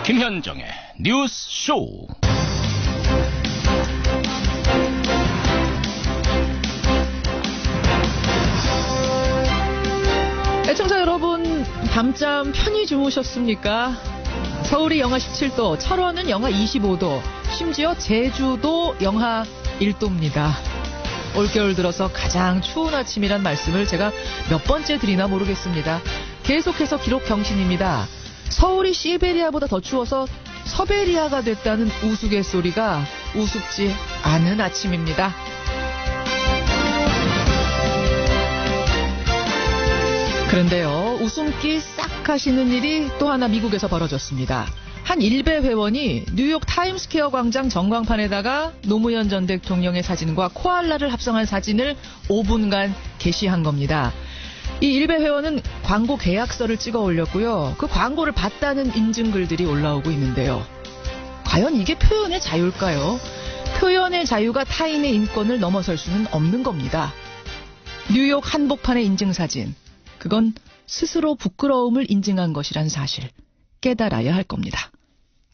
김현정의 뉴스 쇼. 애청자 여러분, 밤잠 편히 주무셨습니까? 서울이 영하 17도, 철원은 영하 25도, 심지어 제주도 영하 1도입니다. 올겨울 들어서 가장 추운 아침이란 말씀을 제가 몇 번째 드리나 모르겠습니다. 계속해서 기록 경신입니다. 서울이 시베리아보다 더 추워서 서베리아가 됐다는 우스갯소리가 우습지 않은 아침입니다. 그런데요, 웃음기 싹 하시는 일이 또 하나 미국에서 벌어졌습니다. 한 일베 회원이 뉴욕 타임스퀘어 광장 전광판에다가 노무현 전 대통령의 사진과 코알라를 합성한 사진을 5분간 게시한 겁니다. 이 일베 회원은 광고 계약서를 찍어 올렸고요. 그 광고를 봤다는 인증글들이 올라오고 있는데요. 과연 이게 표현의 자유일까요? 표현의 자유가 타인의 인권을 넘어설 수는 없는 겁니다. 뉴욕 한복판의 인증사진. 그건 스스로 부끄러움을 인증한 것이란 사실 깨달아야 할 겁니다.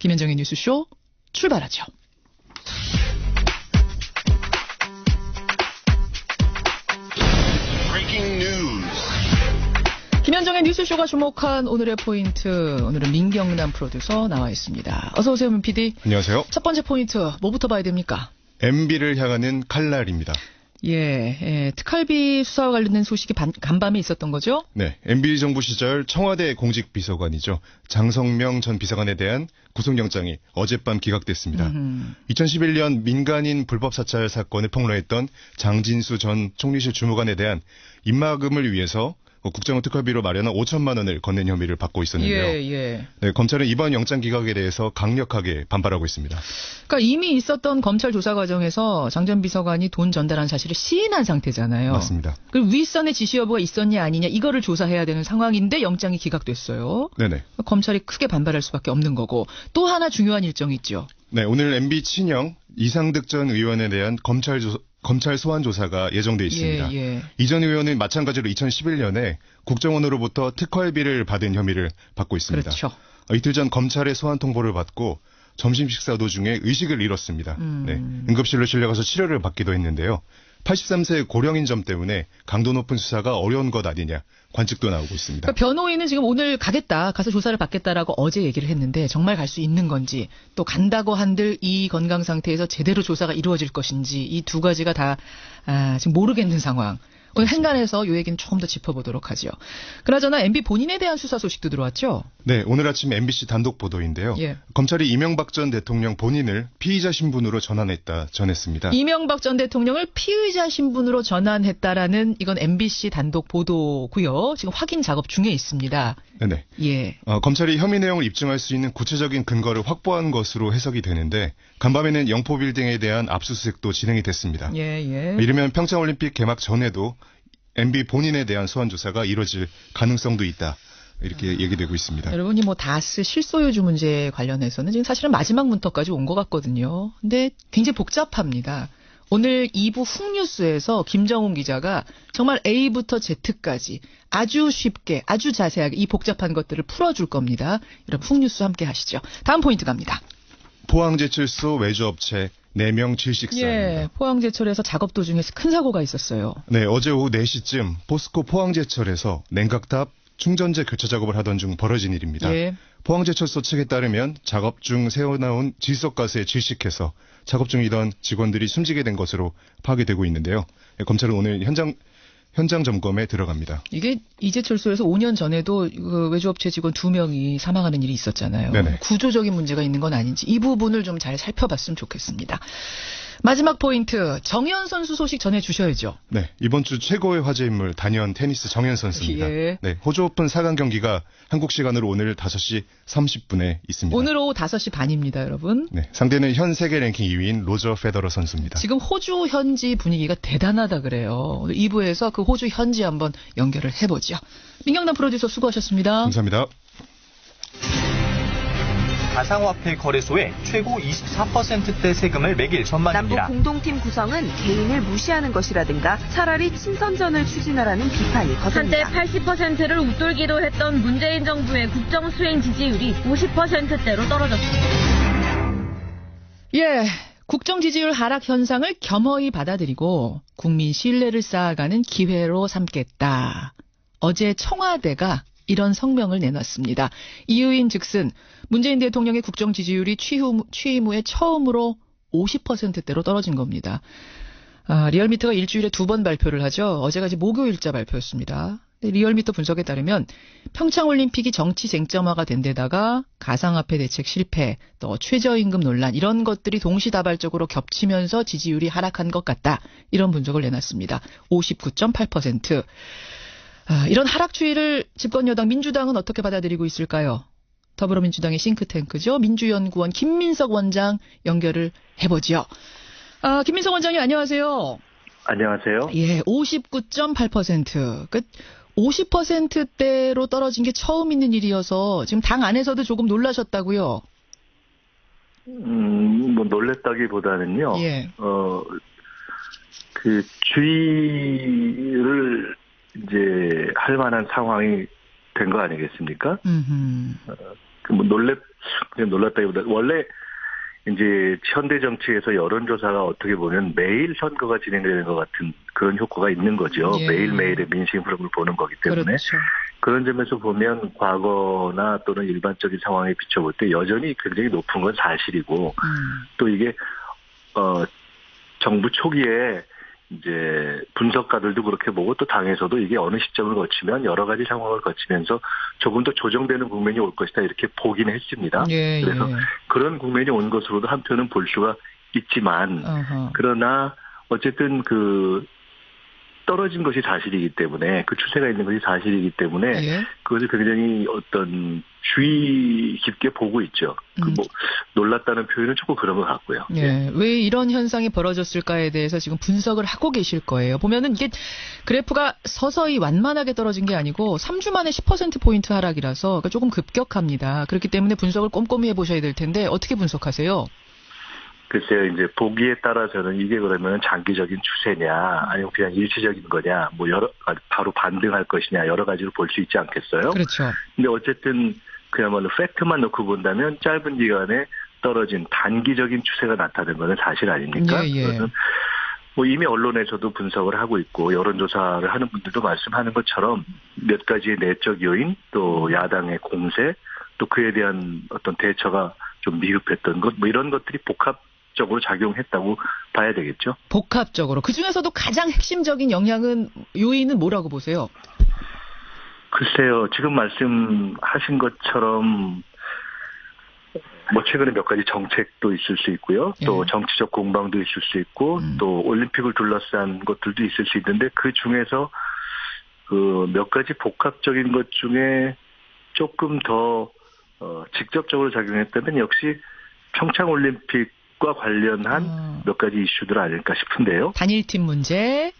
김현정의 뉴스쇼 출발하죠. 김현정의 뉴스쇼가 주목한 오늘의 포인트, 오늘은 민경남 프로듀서 나와 있습니다. 어서 오세요, 민 PD. 안녕하세요. 첫 번째 포인트, 뭐부터 봐야 됩니까? MB를 향하는 칼날입니다. 특활비 수사와 관련된 소식이 간밤에 있었던 거죠? 네, MB 정부 시절 청와대 공직비서관이죠. 장성명 전 비서관에 대한 구속영장이 어젯밤 기각됐습니다. 2011년 민간인 불법 사찰 사건을 폭로했던 장진수 전 총리실 주무관에 대한 입막음을 위해서 국정원 특활비로 마련한 5천만 원을 건넨 혐의를 받고 있었는데요. 네, 검찰은 이번 영장 기각에 대해서 강력하게 반발하고 있습니다. 그러니까 이미 있었던 검찰 조사 과정에서 장 전 비서관이 돈 전달한 사실을 시인한 상태잖아요. 맞습니다. 그리고 윗선의 지시 여부가 있었냐 아니냐 이거를 조사해야 되는 상황인데 영장이 기각됐어요. 네네. 검찰이 크게 반발할 수밖에 없는 거고 또 하나 중요한 일정이 있죠. 네, 오늘 MB 친형 이상득 전 의원에 대한 검찰 소환 조사가 예정돼 있습니다. 이 전 의원은 마찬가지로 2011년에 국정원으로부터 특활비를 받은 혐의를 받고 있습니다. 그렇죠. 이틀 전 검찰의 소환 통보를 받고 점심 식사 도중에 의식을 잃었습니다. 네, 응급실로 실려가서 치료를 받기도 했는데요. 83세 고령인 점 때문에 강도 높은 수사가 어려운 것 아니냐 관측도 나오고 있습니다. 그러니까 변호인은 지금 오늘 가서 조사를 받겠다라고 어제 얘기를 했는데 정말 갈 수 있는 건지 또 간다고 한들 이 건강 상태에서 제대로 조사가 이루어질 것인지 이 두 가지가 다 지금 모르겠는 상황. 오늘 행간에서 이 얘기는 조금 더 짚어보도록 하죠. 그나저나 MB 본인에 대한 수사 소식도 들어왔죠? 네, 오늘 아침 MBC 단독 보도인데요. 검찰이 이명박 전 대통령 본인을 피의자 신분으로 전했습니다. 이명박 전 대통령을 피의자 신분으로 전환했다라는 이건 MBC 단독 보도고요. 지금 확인 작업 중에 있습니다. 네네. 검찰이 혐의 내용을 입증할 수 있는 구체적인 근거를 확보한 것으로 해석이 되는데 간밤에는 영포빌딩에 대한 압수수색도 진행이 됐습니다. 이르면 평창올림픽 개막 전에도 MB 본인에 대한 소환 조사가 이루어질 가능성도 있다. 이렇게 얘기되고 있습니다. 여러분이 다스 실소유주 문제 관련해서는 지금 사실은 마지막 문턱까지 온 것 같거든요. 근데 굉장히 복잡합니다. 오늘 2부 훅뉴스에서 김정훈 기자가 정말 A부터 Z까지 아주 쉽게 아주 자세하게 이 복잡한 것들을 풀어줄 겁니다. 여러분 훅뉴스 함께 하시죠. 다음 포인트 갑니다. 포항제철소 외주업체 4명 질식사입니다. 포항제철에서 작업 도중에 큰 사고가 있었어요. 네, 어제 오후 4시쯤 포스코 포항제철에서 냉각탑 충전재 교체 작업을 하던 중 벌어진 일입니다. 포항제철소 측에 따르면 작업 중 새어나온 질소가스에 질식해서 작업 중이던 직원들이 숨지게 된 것으로 파악되고 있는데요. 검찰은 오늘 현장 점검에 들어갑니다. 이게 이제철소에서 5년 전에도 그 외주업체 직원 2명이 사망하는 일이 있었잖아요. 네네. 구조적인 문제가 있는 건 아닌지 이 부분을 좀 잘 살펴봤으면 좋겠습니다. 마지막 포인트, 정현 선수 소식 전해주셔야죠. 네, 이번 주 최고의 화제 인물 단연 테니스 정현 선수입니다. 네, 호주 오픈 4강 경기가 한국 시간으로 오늘 5시 30분에 있습니다. 오늘 오후 5시 반입니다, 여러분. 네, 상대는 현 세계 랭킹 2위인 로저 페더러 선수입니다. 지금 호주 현지 분위기가 대단하다 그래요. 오늘 2부에서 그 호주 현지 한번 연결을 해보죠. 민경남 프로듀서 수고하셨습니다. 감사합니다. 가상화폐 거래소에 최고 24%대 세금을 매길 전망입니다. 남북 공동팀 구성은 개인을 무시하는 것이라든가 차라리 친선전을 추진하라는 비판이 거셉니다. 한때 80%를 웃돌기도 했던 문재인 정부의 국정 수행 지지율이 50%대로 떨어졌습니다. 예, 국정 지지율 하락 현상을 겸허히 받아들이고 국민 신뢰를 쌓아가는 기회로 삼겠다. 어제 청와대가 이런 성명을 내놨습니다. 이유인 즉슨 문재인 대통령의 국정 지지율이 취임 후에 처음으로 50%대로 떨어진 겁니다. 리얼미터가 일주일에 2번 발표를 하죠. 어제가 이제 목요일자 발표였습니다. 리얼미터 분석에 따르면 평창올림픽이 정치 쟁점화가 된 데다가 가상화폐 대책 실패, 또 최저임금 논란 이런 것들이 동시다발적으로 겹치면서 지지율이 하락한 것 같다. 이런 분석을 내놨습니다. 59.8%. 이런 하락 추이를 집권여당 민주당은 어떻게 받아들이고 있을까요? 더불어민주당의 싱크탱크죠. 민주연구원 김민석 원장 연결을 해보죠. 김민석 원장님 안녕하세요. 안녕하세요. 예, 59.8%. 50%대로 떨어진 게 처음 있는 일이어서 지금 당 안에서도 조금 놀라셨다고요? 뭐 놀랬다기보다는요. 예. 그 주의를 이제 할 만한 상황이 된 거 아니겠습니까? 뭐 그냥 놀랐다기보다 원래 이제 현대 정치에서 여론조사가 어떻게 보면 매일 선거가 진행되는 것 같은 그런 효과가 있는 거죠. 예. 매일매일의 민심 흐름을 보는 거기 때문에. 그렇죠. 그런 점에서 보면 과거나 또는 일반적인 상황에 비춰볼 때 여전히 굉장히 높은 건 사실이고 또 이게 정부 초기에 이제 분석가들도 그렇게 보고 또 당에서도 이게 어느 시점을 거치면 여러 가지 상황을 거치면서 조금 더 조정되는 국면이 올 것이다 이렇게 보긴 했습니다. 예, 그래서 예. 그런 국면이 온 것으로도 한편은 볼 수가 있지만 그러나 어쨌든 그 떨어진 것이 사실이기 때문에 그 추세가 있는 것이 사실이기 때문에 예. 그것을 굉장히 어떤 주의 깊게 보고 있죠. 뭐 놀랐다는 표현은 조금 그런 것 같고요. 예. 왜 이런 현상이 벌어졌을까에 대해서 지금 분석을 하고 계실 거예요. 보면은 이게 그래프가 서서히 완만하게 떨어진 게 아니고 3주 만에 10%포인트 하락이라서 그러니까 조금 급격합니다. 그렇기 때문에 분석을 꼼꼼히 해보셔야 될 텐데 어떻게 분석하세요? 글쎄요, 이제 보기에 따라서는 이게 그러면 장기적인 추세냐, 아니면 그냥 일시적인 거냐, 뭐 바로 반등할 것이냐, 여러 가지로 볼 수 있지 않겠어요? 그렇죠. 근데 어쨌든 그야말로 팩트만 놓고 본다면 짧은 기간에 떨어진 단기적인 추세가 나타난 것은 사실 아닙니까? 예, 예. 그것은 뭐 이미 언론에서도 분석을 하고 있고 여론조사를 하는 분들도 말씀하는 것처럼 몇 가지의 내적 요인, 또 야당의 공세, 또 그에 대한 어떤 대처가 좀 미흡했던 것, 뭐 이런 것들이 복합적으로 작용했다고 봐야 되겠죠. 복합적으로. 그중에서도 가장 핵심적인 요인은 뭐라고 보세요? 글쎄요. 지금 말씀하신 것처럼 뭐 최근에 몇 가지 정책도 있을 수 있고요. 또 정치적 공방도 있을 수 있고 또 올림픽을 둘러싼 것들도 있을 수 있는데 그 중에서 그 몇 가지 복합적인 것 중에 조금 더 직접적으로 작용했다면 역시 평창올림픽과 관련한 몇 가지 이슈들 아닐까 싶은데요. 단일팀 문제,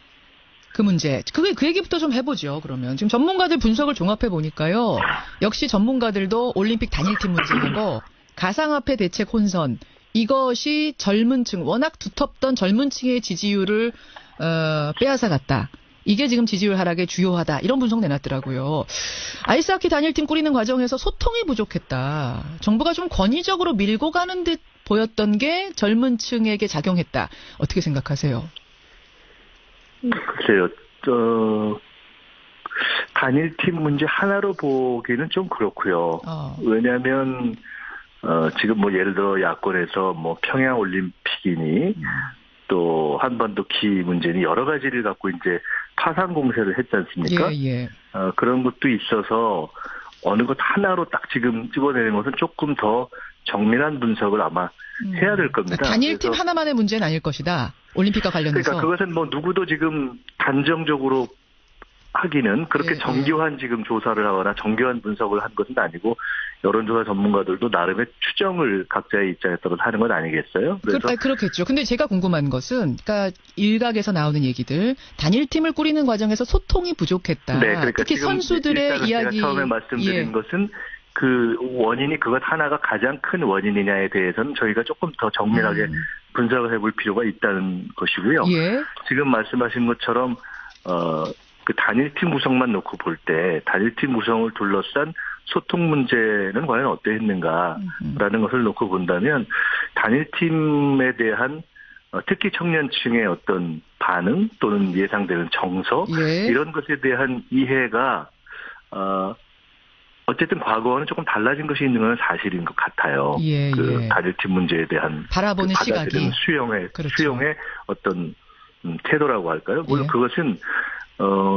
그 얘기부터 좀 해보죠. 그러면 지금 전문가들 분석을 종합해 보니까요. 역시 전문가들도 올림픽 단일팀 문제하고 가상화폐 대책 혼선 이것이 젊은층 워낙 두텁던 젊은층의 지지율을 빼앗아갔다. 이게 지금 지지율 하락의 주요하다. 이런 분석 내놨더라고요. 아이스하키 단일팀 꾸리는 과정에서 소통이 부족했다. 정부가 좀 권위적으로 밀고 가는 듯 보였던 게 젊은 층에게 작용했다. 어떻게 생각하세요? 글쎄요. 단일팀 문제 하나로 보기는 좀 그렇고요. 왜냐하면 지금 뭐 예를 들어 야권에서 뭐 평양올림픽이니 또 한반도 키 문제니 여러 가지를 갖고 이제 파상 공세를 했지 않습니까? 예. 그런 것도 있어서 어느 것 하나로 딱 지금 찍어내는 것은 조금 더 정밀한 분석을 아마 해야 될 겁니다. 단일팀 하나만의 문제는 아닐 것이다. 올림픽과 관련해서. 그러니까 그것은 뭐 누구도 지금 단정적으로 하기는 그렇게 정교한 지금 조사를 하거나 정교한 분석을 한 것은 아니고 여론조사 전문가들도 나름의 추정을 각자의 입장에 따라서 하는 건 아니겠어요? 그래서 그렇겠죠. 근데 제가 궁금한 것은 그러니까 일각에서 나오는 얘기들 단일팀을 꾸리는 과정에서 소통이 부족했다. 네, 그러니까 특히 지금 선수들의 이야기. 제가 처음에 말씀드린 것은 그 원인이 그것 하나가 가장 큰 원인이냐에 대해서는 저희가 조금 더 정밀하게 분석을 해볼 필요가 있다는 것이고요. 예. 지금 말씀하신 것처럼 그 단일팀 구성만 놓고 볼 때 단일팀 구성을 둘러싼 소통 문제는 과연 어떠했는가라는 것을 놓고 본다면 단일팀에 대한 특히 청년층의 어떤 반응 또는 예상되는 정서 예. 이런 것에 대한 이해가 어쨌든 과거와는 조금 달라진 것이 있는 건 사실인 것 같아요. 예, 그 예. 단일팀 문제에 대한 바라보는 그 시각이. 받아들이는 그렇죠. 수용의 어떤 태도라고 할까요? 물론 예. 그것은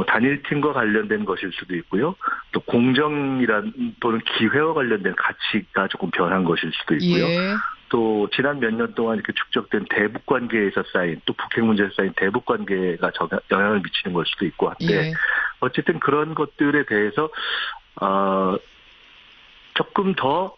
단일팀과 관련된 것일 수도 있고요. 또 공정이란 또는 기회와 관련된 가치가 조금 변한 것일 수도 있고요. 예. 또 지난 몇 년 동안 이렇게 축적된 대북 관계에서 쌓인 또 북핵 문제에서 쌓인 대북 관계가 영향을 미치는 걸 수도 있고 한데 예. 어쨌든 그런 것들에 대해서 조금 더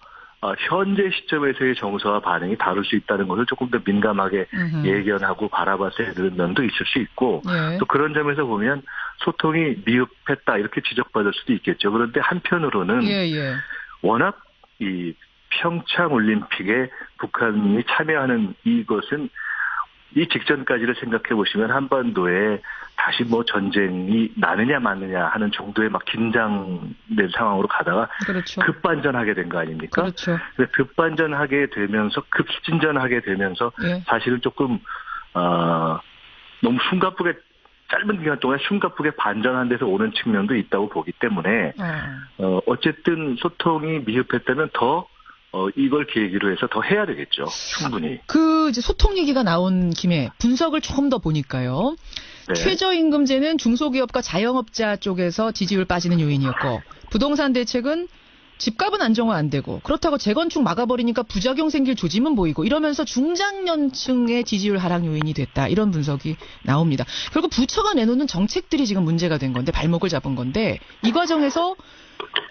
현재 시점에서의 정서와 반응이 다를 수 있다는 것을 조금 더 민감하게 예견하고 바라봤어야 되는 면도 있을 수 있고 예. 또 그런 점에서 보면 소통이 미흡했다 이렇게 지적받을 수도 있겠죠. 그런데 한편으로는 예. 워낙 이 평창 올림픽에 북한이 참여하는 이것은 이 직전까지를 생각해 보시면 한반도에 다시 뭐 전쟁이 나느냐 마느냐 하는 정도의 막 긴장된 상황으로 가다가 그렇죠. 급반전하게 된 거 아닙니까? 그렇죠. 급반전하게 되면서 급진전하게 되면서 예. 사실은 조금 너무 숨가쁘게 짧은 기간 동안 숨가쁘게 반전한 데서 오는 측면도 있다고 보기 때문에 어쨌든 소통이 미흡했다면 더 이걸 계기로 해서 더 해야 되겠죠. 충분히. 그 이제 소통 얘기가 나온 김에 분석을 조금 더 보니까요. 네. 최저임금제는 중소기업과 자영업자 쪽에서 지지율 빠지는 요인이었고 부동산 대책은 집값은 안정화 안 되고 그렇다고 재건축 막아버리니까 부작용 생길 조짐은 보이고 이러면서 중장년층의 지지율 하락 요인이 됐다. 이런 분석이 나옵니다. 결국 부처가 내놓는 정책들이 지금 문제가 된 건데 발목을 잡은 건데 이 과정에서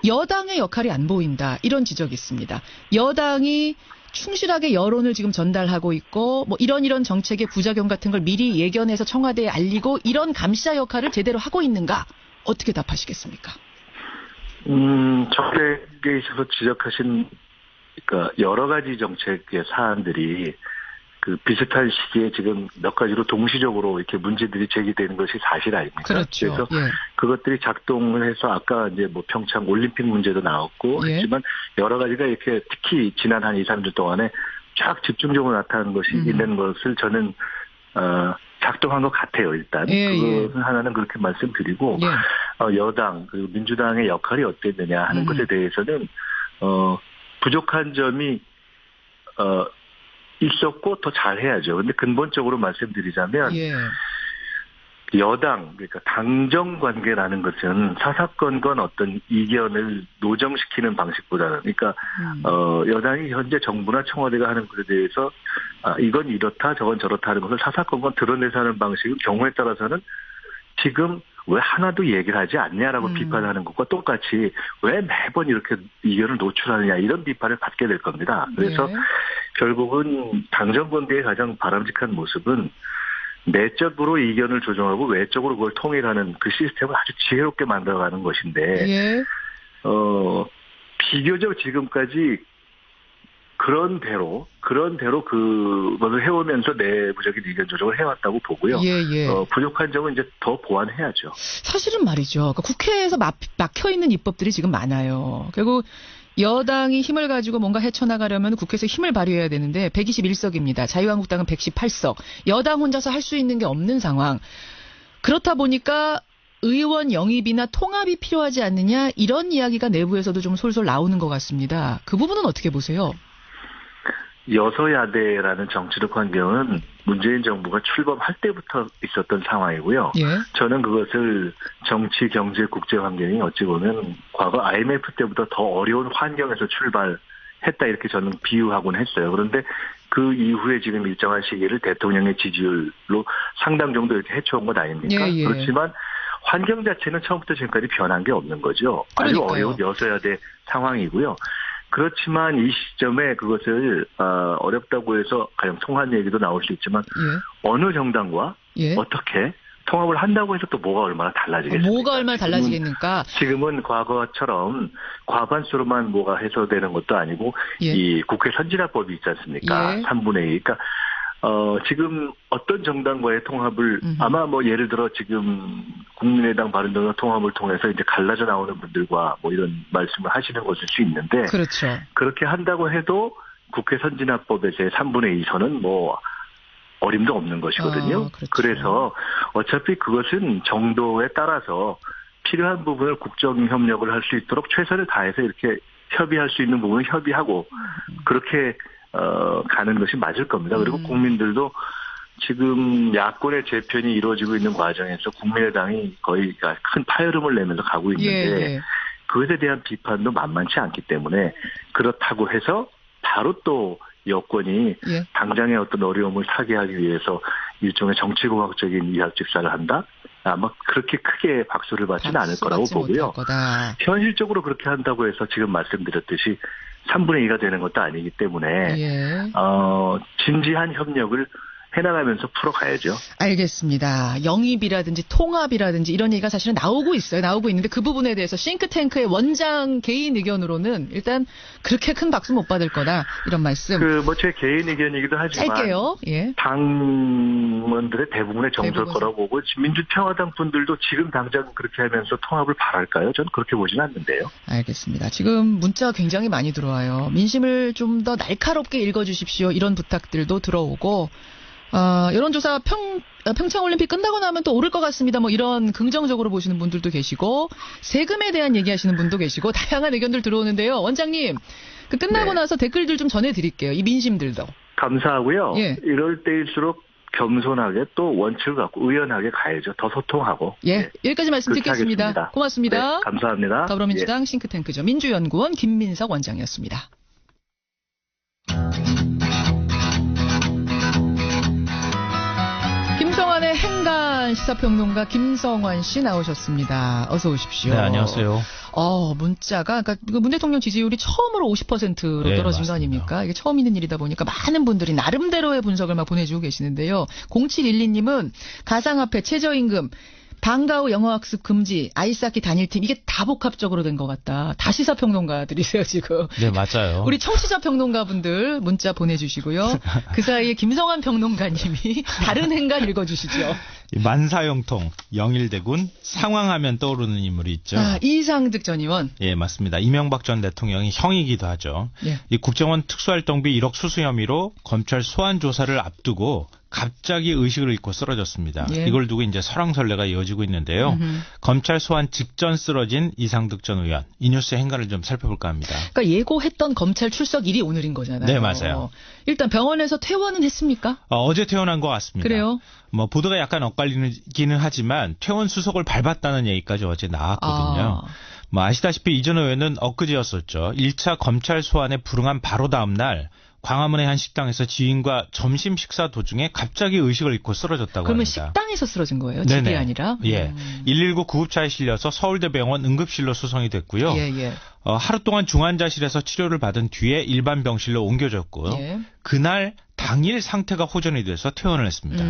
여당의 역할이 안 보인다. 이런 지적이 있습니다. 여당이 충실하게 여론을 지금 전달하고 있고 뭐 이런 정책의 부작용 같은 걸 미리 예견해서 청와대에 알리고 이런 감시자 역할을 제대로 하고 있는가? 어떻게 답하시겠습니까? 정책에 있어서 지적하신 그러니까 여러 가지 정책의 사안들이 그 비슷한 시기에 지금 몇 가지로 동시적으로 이렇게 문제들이 제기되는 것이 사실 아닙니까? 그렇죠. 그래서 예. 그것들이 작동을 해서 아까 이제 뭐 평창 올림픽 문제도 나왔고 예. 했지만 여러 가지가 이렇게 특히 지난 한 2, 3주 동안에 쫙 집중적으로 나타나는 것이 있는 것을 저는 작동한 것 같아요. 일단 그것은 하나는 그렇게 말씀드리고 여당 그리고 민주당의 역할이 어땠느냐 하는 것에 대해서는 부족한 점이 있었고 더 잘해야죠. 그런데 근본적으로 말씀드리자면 여당 그러니까 당정 관계라는 것은 사사건건 어떤 이견을 노정시키는 방식보다는 그러니까 여당이 현재 정부나 청와대가 하는 것에 대해서 이건 이렇다 저건 저렇다 하는 것을 사사건건 드러내서 하는 방식은 경우에 따라서는 지금 왜 하나도 얘기를 하지 않냐라고 비판하는 것과 똑같이 왜 매번 이렇게 의견을 노출하느냐 이런 비판을 받게 될 겁니다. 그래서 결국은 당정관계의 가장 바람직한 모습은 내적으로 의견을 조정하고 외적으로 그걸 통일하는 그 시스템을 아주 지혜롭게 만들어가는 것인데 비교적 지금까지 그런 대로 그것을 해오면서 내부적인 의견 조정을 해왔다고 보고요. 부족한 점은 이제 더 보완해야죠. 사실은 말이죠. 그러니까 국회에서 막혀있는 입법들이 지금 많아요. 결국 여당이 힘을 가지고 뭔가 헤쳐나가려면 국회에서 힘을 발휘해야 되는데 121석입니다. 자유한국당은 118석. 여당 혼자서 할 수 있는 게 없는 상황. 그렇다 보니까 의원 영입이나 통합이 필요하지 않느냐 이런 이야기가 내부에서도 좀 솔솔 나오는 것 같습니다. 그 부분은 어떻게 보세요? 여서야대라는 정치적 환경은 문재인 정부가 출범할 때부터 있었던 상황이고요. 저는 그것을 정치, 경제, 국제 환경이 어찌 보면 과거 IMF 때보다 더 어려운 환경에서 출발했다 이렇게 저는 비유하곤 했어요. 그런데 그 이후에 지금 일정한 시기를 대통령의 지지율로 상당 정도 이렇게 해쳐온 것 아닙니까? 그렇지만 환경 자체는 처음부터 지금까지 변한 게 없는 거죠. 아주 어려운 여서야대 상황이고요. 그렇지만 이 시점에 그것을 어렵다고 해서 가령 통합 얘기도 나올 수 있지만 어느 정당과 어떻게 통합을 한다고 해서 또 뭐가 얼마나 달라지겠습니까? 뭐가 얼마나 달라지겠습니까? 지금은 과거처럼 과반수로만 뭐가 해소되는 것도 아니고 예. 이 국회 선진화법이 있지 않습니까? 예. 3분의 2. 그러니까 지금 어떤 정당과의 통합을 아마 뭐 예를 들어 지금 국민의당 바른정당 통합을 통해서 이제 갈라져 나오는 분들과 뭐 이런 말씀을 하시는 것일 수 있는데 그렇죠. 그렇게 한다고 해도 국회 선진화법의 제 3분의 2선은 뭐 어림도 없는 것이거든요. 그렇죠. 그래서 어차피 그것은 정도에 따라서 필요한 부분을 국정협력을 할 수 있도록 최선을 다해서 이렇게 협의할 수 있는 부분은 협의하고 그렇게 가는 것이 맞을 겁니다. 그리고 국민들도 지금 야권의 재편이 이루어지고 있는 과정에서 국민의당이 거의 큰 파열음을 내면서 가고 있는데 예. 그것에 대한 비판도 만만치 않기 때문에 그렇다고 해서 바로 또 여권이 예. 당장의 어떤 어려움을 타개하기 위해서 일종의 정치공학적인 이합집사를 한다? 아마 그렇게 크게 박수를 받지는 않을 거라고 보고요. 현실적으로 그렇게 한다고 해서 지금 말씀드렸듯이 3분의 2가 되는 것도 아니기 때문에 예. 진지한 협력을 해나가면서 풀어가야죠. 알겠습니다. 영입이라든지 통합이라든지 이런 얘기가 사실은 나오고 있는데 그 부분에 대해서 싱크탱크의 원장 개인 의견으로는 일단 그렇게 큰 박수 못 받을 거다 이런 말씀. 제 개인 의견이기도 하지만 짧게요. 예. 당원들의 대부분의 정서일 대부분. 거라고 보고 민주평화당 분들도 지금 당장 그렇게 하면서 통합을 바랄까요? 저는 그렇게 보지는 않는데요. 알겠습니다. 지금 문자가 굉장히 많이 들어와요. 민심을 좀 더 날카롭게 읽어주십시오. 이런 부탁들도 들어오고 여론조사 평창올림픽 끝나고 나면 또 오를 것 같습니다. 뭐 이런 긍정적으로 보시는 분들도 계시고 세금에 대한 얘기하시는 분도 계시고 다양한 의견들 들어오는데요. 원장님 끝나고 나서 댓글들 좀 전해드릴게요. 이 민심들도. 감사하고요. 예. 이럴 때일수록 겸손하게 또 원칙을 갖고 의연하게 가야죠. 더 소통하고. 예, 여기까지 말씀 듣겠습니다. 하겠습니다. 고맙습니다. 네, 감사합니다. 더불어민주당 싱크탱크죠. 민주연구원 김민석 원장이었습니다. 김성환의 행간 시사평론가 김성환 씨 나오셨습니다. 어서 오십시오. 네, 안녕하세요. 문자가, 그러니까 문 대통령 지지율이 처음으로 50%로 네, 떨어진 맞습니다. 거 아닙니까? 이게 처음 있는 일이다 보니까 많은 분들이 나름대로의 분석을 막 보내주고 계시는데요. 0712님은 가상화폐, 최저임금, 방과 후 영어학습 금지, 아이스하키 단일팀 이게 다 복합적으로 된 것 같다. 다 시사평론가들이세요 지금. 네, 맞아요. 우리 청취자 평론가분들 문자 보내주시고요. 그 사이에 김성환 평론가님이 다른 행간 읽어주시죠. 만사형통, 영일대군, 상황하면 떠오르는 인물이 있죠. 이상득 전 의원. 예, 맞습니다. 이명박 전 대통령이 형이기도 하죠. 예. 이 국정원 특수활동비 1억 수수 혐의로 검찰 소환 조사를 앞두고 갑자기 의식을 잃고 쓰러졌습니다. 예. 이걸 두고 이제 설왕설래가 이어지고 있는데요. 검찰 소환 직전 쓰러진 이상득 전 의원. 이 뉴스의 행간을 좀 살펴볼까 합니다. 그러니까 예고했던 검찰 출석일이 오늘인 거잖아요. 네, 맞아요. 일단 병원에서 퇴원은 했습니까? 어제 퇴원한 것 같습니다. 그래요? 보도가 약간 엇갈리기는 하지만 퇴원 수속을 밟았다는 얘기까지 어제 나왔거든요. 아시다시피 이전 의원은 엊그제였었죠. 1차 검찰 소환에 불응한 바로 다음 날 광화문의 한 식당에서 지인과 점심 식사 도중에 갑자기 의식을 잃고 쓰러졌다고 그러면 합니다. 식당에서 쓰러진 거예요? 집이 네네. 아니라? 예. 119 구급차에 실려서 서울대병원 응급실로 수송이 됐고요. 예. 하루 동안 중환자실에서 치료를 받은 뒤에 일반 병실로 옮겨졌고요. 예. 그날 당일 상태가 호전이 돼서 퇴원을 했습니다.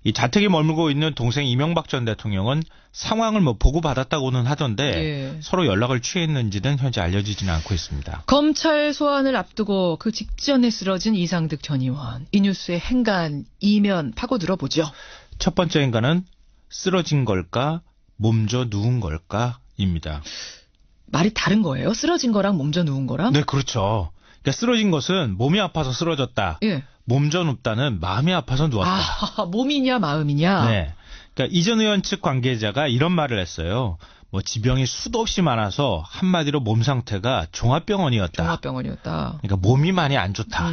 이 자택에 머물고 있는 동생 이명박 전 대통령은 상황을 보고받았다고는 하던데 예. 서로 연락을 취했는지는 현재 알려지지는 않고 있습니다. 검찰 소환을 앞두고 그 직전에 쓰러진 이상득 전 의원. 이 뉴스의 행간 이면 파고 들어보죠. 첫 번째 행간은 쓰러진 걸까 몸져 누운 걸까입니다. 말이 다른 거예요? 쓰러진 거랑 몸져 누운 거랑? 네, 그렇죠. 그러니까 쓰러진 것은 몸이 아파서 쓰러졌다. 예. 몸져 눕다는 마음이 아파서 누웠다. 몸이냐 마음이냐? 네. 그러니까 이전 의원 측 관계자가 이런 말을 했어요. 지병이 수도 없이 많아서 한마디로 몸 상태가 종합병원이었다. 종합병원이었다. 그러니까 몸이 많이 안 좋다.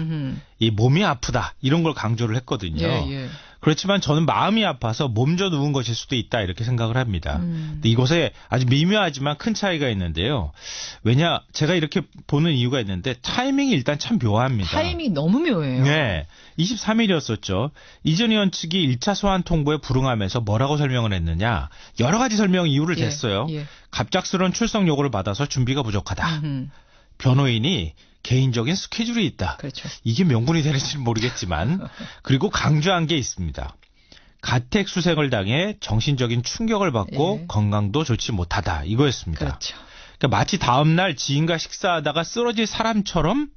이 몸이 아프다. 이런 걸 강조를 했거든요. 예. 그렇지만 저는 마음이 아파서 몸져 누운 것일 수도 있다 이렇게 생각을 합니다. 근데 이곳에 아주 미묘하지만 큰 차이가 있는데요. 왜냐 제가 이렇게 보는 이유가 있는데 타이밍이 일단 참 묘합니다. 타이밍이 너무 묘해요. 네. 23일이었었죠. 이전 의원 측이 1차 소환 통보에 불응하면서 뭐라고 설명을 했느냐. 여러 가지 설명 이유를 댔어요. 예. 갑작스러운 출석 요구를 받아서 준비가 부족하다. 변호인이 개인적인 스케줄이 있다. 그렇죠. 이게 명분이 되는지는 모르겠지만 그리고 강조한 게 있습니다. 가택 수색을 당해 정신적인 충격을 받고 예. 건강도 좋지 못하다 이거였습니다. 그렇죠. 그러니까 마치 다음날 지인과 식사하다가 쓰러질 사람처럼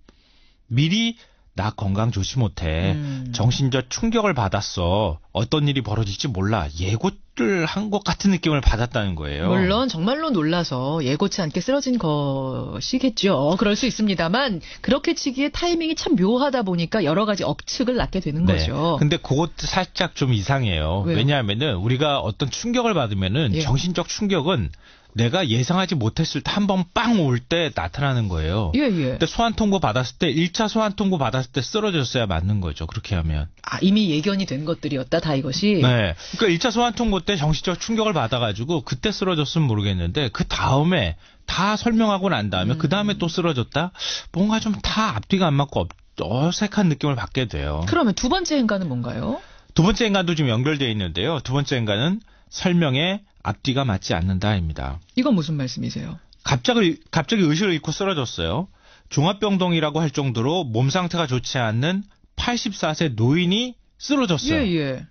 미리 나 건강 좋지 못해. 정신적 충격을 받았어. 어떤 일이 벌어질지 몰라. 예고를 한 것 같은 느낌을 받았다는 거예요. 물론 정말로 놀라서 예고치 않게 쓰러진 것이겠죠. 그럴 수 있습니다만 그렇게 치기에 타이밍이 참 묘하다 보니까 여러 가지 억측을 낳게 되는 거죠. 근데 그것도 살짝 좀 이상해요. 왜요? 왜냐하면은 우리가 어떤 충격을 받으면은 예. 정신적 충격은 내가 예상하지 못했을 때 한 번 빵 올 때 나타나는 거예요. 예. 근데 소환 통보 받았을 때 1차 소환 통보 받았을 때 쓰러졌어야 맞는 거죠. 그렇게 하면. 이미 예견이 된 것들이었다 다 이것이. 네. 그러니까 1차 소환 통보 때 정신적 충격을 받아가지고 그때 쓰러졌으면 모르겠는데 그 다음에 다 설명하고 난 다음에 그 다음에 또 쓰러졌다? 뭔가 좀 다 앞뒤가 안 맞고 어색한 느낌을 받게 돼요. 그러면 두 번째 행간은 뭔가요? 두 번째 행간도 지금 연결되어 있는데요. 두 번째 행간은 설명에 앞뒤가 맞지 않는다입니다. 이건 무슨 말씀이세요? 갑자기 의식을 잃고 쓰러졌어요. 종합병동이라고 할 정도로 몸 상태가 좋지 않는 84세 노인이 쓰러졌어요. 예.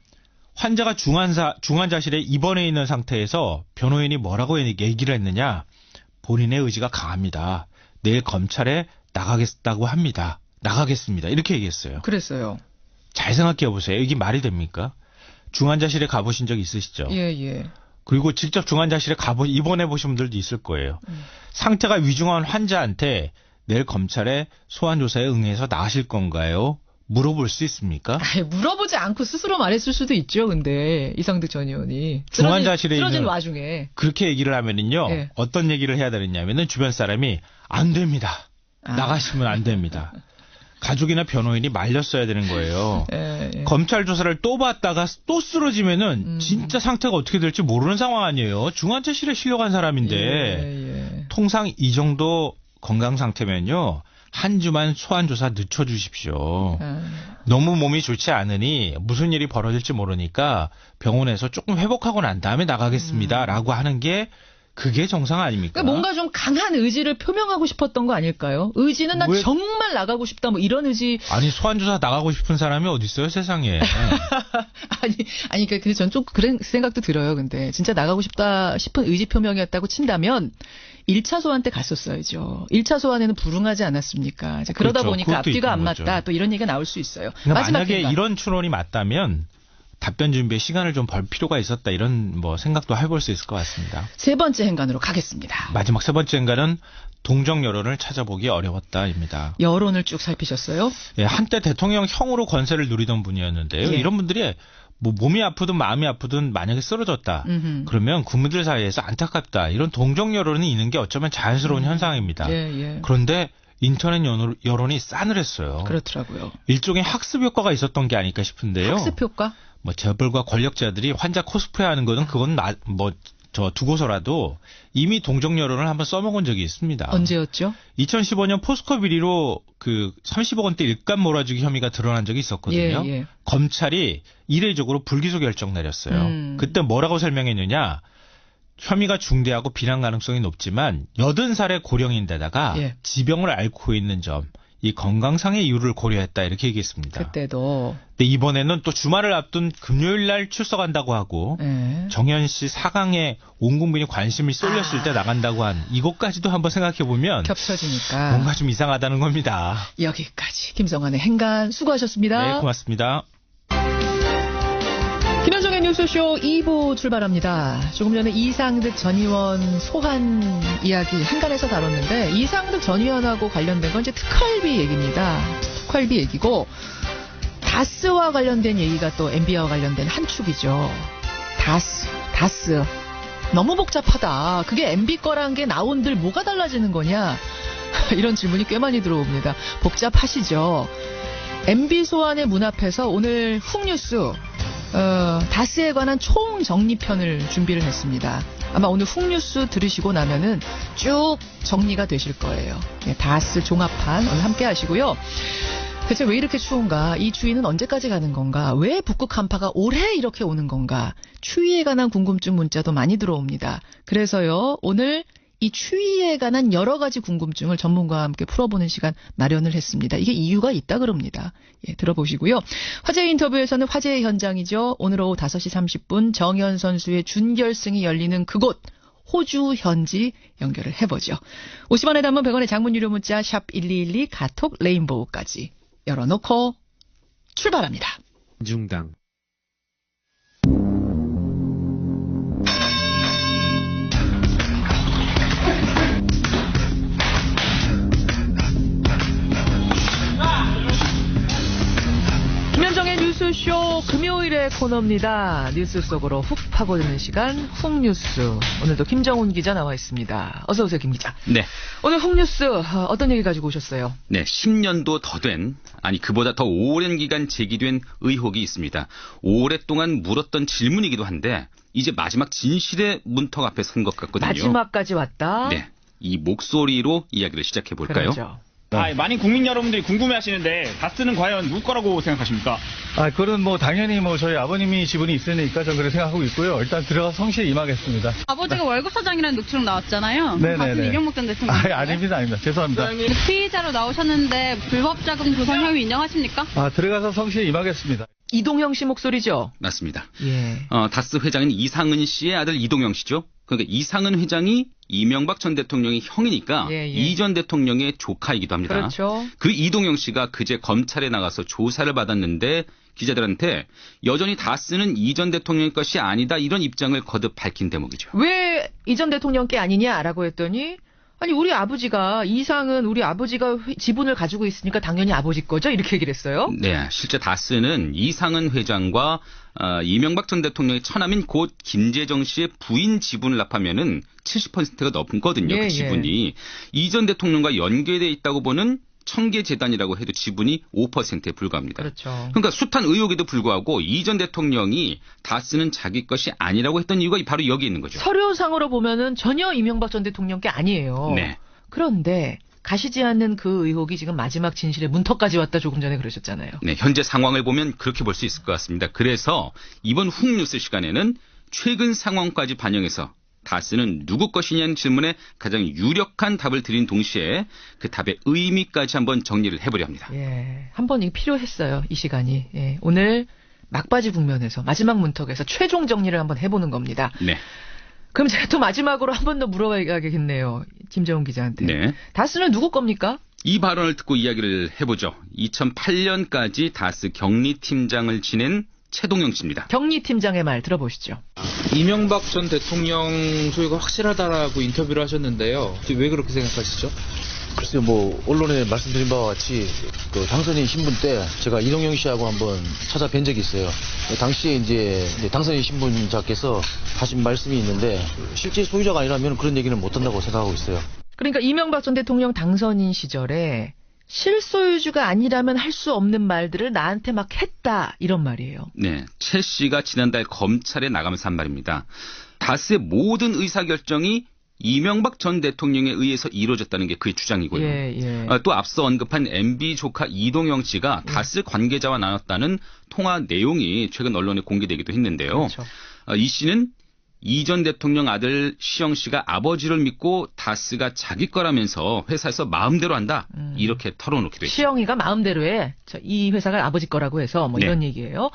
환자가 중환자실에 입원해 있는 상태에서 변호인이 뭐라고 얘기를 했느냐. 본인의 의지가 강합니다. 내일 검찰에 나가겠다고 합니다. 나가겠습니다. 이렇게 얘기했어요. 그랬어요. 잘 생각해 보세요. 이게 말이 됩니까? 중환자실에 가보신 적 있으시죠? 예. 그리고 직접 중환자실에 입원해 보신 분들도 있을 거예요. 상태가 위중한 환자한테 내일 검찰에 소환조사에 응해서 나가실 건가요? 물어볼 수 있습니까? 물어보지 않고 스스로 말했을 수도 있죠. 근데 이상득 전 의원이 중환자실에 쓰러진 있는 와중에 그렇게 얘기를 하면은요. 예. 어떤 얘기를 해야 되느냐면은 주변 사람이 안 됩니다. 나가시면 안 됩니다. 가족이나 변호인이 말렸어야 되는 거예요. 예. 검찰 조사를 또 받다가 또 쓰러지면은 진짜 상태가 어떻게 될지 모르는 상황 아니에요. 중환자실에 실려간 사람인데 예. 통상 이 정도 건강 상태면요. 한 주만 소환 조사 늦춰주십시오. 너무 몸이 좋지 않으니 무슨 일이 벌어질지 모르니까 병원에서 조금 회복하고 난 다음에 나가겠습니다라고 하는 게 그게 정상 아닙니까? 그러니까 뭔가 좀 강한 의지를 표명하고 싶었던 거 아닐까요? 의지는 난 정말 나가고 싶다 뭐 이런 의지. 아니 소환조사 나가고 싶은 사람이 어디 있어요 세상에. 아니 그러니까 전 좀 그런 생각도 들어요. 근데 진짜 나가고 싶다 싶은 의지 표명이었다고 친다면 1차 소환 때 갔었어야죠. 1차 소환에는 불응하지 않았습니까? 그러다 그렇죠. 보니까 앞뒤가 안 거죠. 맞다. 또 이런 얘기가 나올 수 있어요. 그러니까 마지막 만약에 행간. 이런 추론이 맞다면 답변 준비에 시간을 좀 벌 필요가 있었다 이런 뭐 생각도 해볼 수 있을 것 같습니다. 세 번째 행간으로 가겠습니다. 마지막 세 번째 행간은 동정 여론을 찾아보기 어려웠다입니다. 여론을 쭉 살피셨어요? 예, 한때 대통령형으로 권세를 누리던 분이었는데요. 예. 이런 분들이 뭐 몸이 아프든 마음이 아프든 만약에 쓰러졌다. 그러면 국민들 사이에서 안타깝다. 이런 동정 여론이 있는 게 어쩌면 자연스러운 현상입니다. 예. 그런데 인터넷 여론이 싸늘했어요. 그렇더라고요. 일종의 학습 효과가 있었던 게 아닐까 싶은데요. 학습 효과? 뭐 재벌과 권력자들이 환자 코스프레 하는 거는 그건 두고서라도 이미 동정 여론을 한번 써먹은 적이 있습니다. 언제였죠? 2015년 포스코 비리로 그 30억 원대 일감 몰아주기 혐의가 드러난 적이 있었거든요. 예. 검찰이 이례적으로 불기소 결정 내렸어요. 그때 뭐라고 설명했느냐. 혐의가 중대하고 비난 가능성이 높지만 80살의 고령인데다가 예. 지병을 앓고 있는 점, 이 건강상의 이유를 고려했다 이렇게 얘기했습니다. 그때도. 근데 이번에는 또 주말을 앞둔 금요일 날 출석한다고 하고 예. 정현 씨 4강에 온 국민이 관심이 쏠렸을 때 나간다고 한 이것까지도 한번 생각해 보면 겹쳐지니까 뭔가 좀 이상하다는 겁니다. 여기까지 김성환의 행간 수고하셨습니다. 네, 고맙습니다. 김현정의 뉴스쇼 2부 출발합니다. 조금 전에 이상득 전 의원 소환 이야기 행간에서 다뤘는데 이상득 전 의원하고 관련된 건 이제 특활비 얘기입니다. 특활비 얘기고 다스와 관련된 얘기가 또 MB와 관련된 한 축이죠. 다스. 너무 복잡하다. 그게 MB 거란 게 나온들 뭐가 달라지는 거냐. 이런 질문이 꽤 많이 들어옵니다. 복잡하시죠. MB 소환의 문 앞에서 오늘 훅뉴스 다스에 관한 총정리편을 준비를 했습니다. 아마 오늘 훅뉴스 들으시고 나면은 쭉 정리가 되실 거예요. 네, 다스 종합판 오늘 함께 하시고요. 대체 왜 이렇게 추운가? 이 추위는 언제까지 가는 건가? 왜 북극 한파가 올해 이렇게 오는 건가? 추위에 관한 궁금증 문자도 많이 들어옵니다. 그래서요, 오늘 이 추위에 관한 여러 가지 궁금증을 전문가와 함께 풀어보는 시간 마련을 했습니다. 이게 이유가 있다 그럽니다. 예, 들어보시고요. 화제 인터뷰에서는 화제의 현장이죠. 오늘 오후 5시 30분 정현 선수의 준결승이 열리는 그곳 호주 현지 연결을 해보죠. 50원에 담은 100원의 장문 유료 문자 샵 1212 카톡 레인보우까지 열어놓고 출발합니다. 중당 김현정의 뉴스쇼 금요일의 코너입니다. 뉴스 속으로 훅 파고드는 시간 훅뉴스. 오늘도 김정훈 기자 나와 있습니다. 어서 오세요, 김 기자. 네. 오늘 훅뉴스 어떤 얘기 가지고 오셨어요? 네, 10년도 더 된, 아니 그보다 더 오랜 기간 제기된 의혹이 있습니다. 오랫동안 물었던 질문이기도 한데 이제 마지막 진실의 문턱 앞에 선 것 같거든요. 마지막까지 왔다? 네, 이 목소리로 이야기를 시작해 볼까요? 그렇죠. 많은 국민 여러분들이 궁금해하시는데 다스는 과연 누구 거라고 생각하십니까? 그건 당연히 저희 아버님이 지분이 있으니까 저는 그렇게 생각하고 있고요. 일단 들어가서 성실히 임하겠습니다. 아버지가 월급 사장이라는 녹취록 나왔잖아요. 네네네. 다스는 이명박 전 대통령. 아닙니다. 죄송합니다. 피의자로 나오셨는데 불법 자금 조성 혐의 인정하십니까? 들어가서 성실히 임하겠습니다. 이동형 씨 목소리죠? 맞습니다. 예. 다스 회장인 이상은 씨의 아들 이동영 씨죠. 그러니까 이상은 회장이 이명박 전 대통령의 형이니까 이 전 대통령의 조카이기도 합니다. 그렇죠. 그 이동영 씨가 그제 검찰에 나가서 조사를 받았는데 기자들한테 여전히 다스는 이 전 대통령의 것이 아니다 이런 입장을 거듭 밝힌 대목이죠. 왜 이 전 대통령 게 아니냐라고 했더니 아니 우리 아버지가 이상은 우리 아버지가 지분을 가지고 있으니까 당연히 아버지 거죠 이렇게 얘기를 했어요. 네, 실제 다스는 이상은 회장과 이명박 전 대통령의 처남인 곧 김재정 씨의 부인 지분을 합하면은 70%가 넘거든요. 그 지분이 이 전 대통령과 연계돼 있다고 보는 청계재단이라고 해도 지분이 5%에 불과합니다. 그렇죠. 그러니까 숱한 의혹에도 불구하고 이 전 대통령이 다스는 자기 것이 아니라고 했던 이유가 바로 여기 있는 거죠. 서류상으로 보면은 전혀 이명박 전 대통령 게 아니에요. 네. 그런데 가시지 않는 그 의혹이 지금 마지막 진실의 문턱까지 왔다 조금 전에 그러셨잖아요. 네, 현재 상황을 보면 그렇게 볼 수 있을 것 같습니다. 그래서 이번 훅뉴스 시간에는 최근 상황까지 반영해서 다스는 누구 것이냐는 질문에 가장 유력한 답을 드린 동시에 그 답의 의미까지 한번 정리를 해보려 합니다. 예, 한번 이게 필요했어요. 이 시간이. 예, 오늘 막바지 국면에서 마지막 문턱에서 최종 정리를 한번 해보는 겁니다. 네. 그럼 제가 또 마지막으로 한 번 더 물어봐야겠네요. 김정훈 기자한테. 네. 다스는 누구 겁니까? 이 발언을 듣고 이야기를 해보죠. 2008년까지 다스 격리팀장을 지낸 최동영 씨입니다. 격리팀장의 말 들어보시죠. 이명박 전 대통령 소유가 확실하다라고 인터뷰를 하셨는데요. 왜 그렇게 생각하시죠? 글쎄요, 언론에 말씀드린 바와 같이 당선인 신분 때 제가 이동영 씨하고 한번 찾아뵌 적이 있어요. 당시에 이제 당선인 신분자께서 하신 말씀이 있는데 실제 소유자가 아니라면 그런 얘기는 못한다고 생각하고 있어요. 그러니까 이명박 전 대통령 당선인 시절에 실소유주가 아니라면 할 수 없는 말들을 나한테 막 했다 이런 말이에요. 네, 최 씨가 지난달 검찰에 나가면서 한 말입니다. 다스의 모든 의사결정이 이명박 전 대통령에 의해서 이루어졌다는 게 그의 주장이고요. 또 앞서 언급한 MB 조카 이동영 씨가 다스 관계자와 나눴다는 통화 내용이 최근 언론에 공개되기도 했는데요. 그렇죠. 이 씨는 이 전 대통령 아들 시영 씨가 아버지를 믿고 다스가 자기 거라면서 회사에서 마음대로 한다. 이렇게 털어놓기도 했죠. 시영이가 마음대로 해. 이 회사가 아버지 거라고 해서 이런 얘기예요.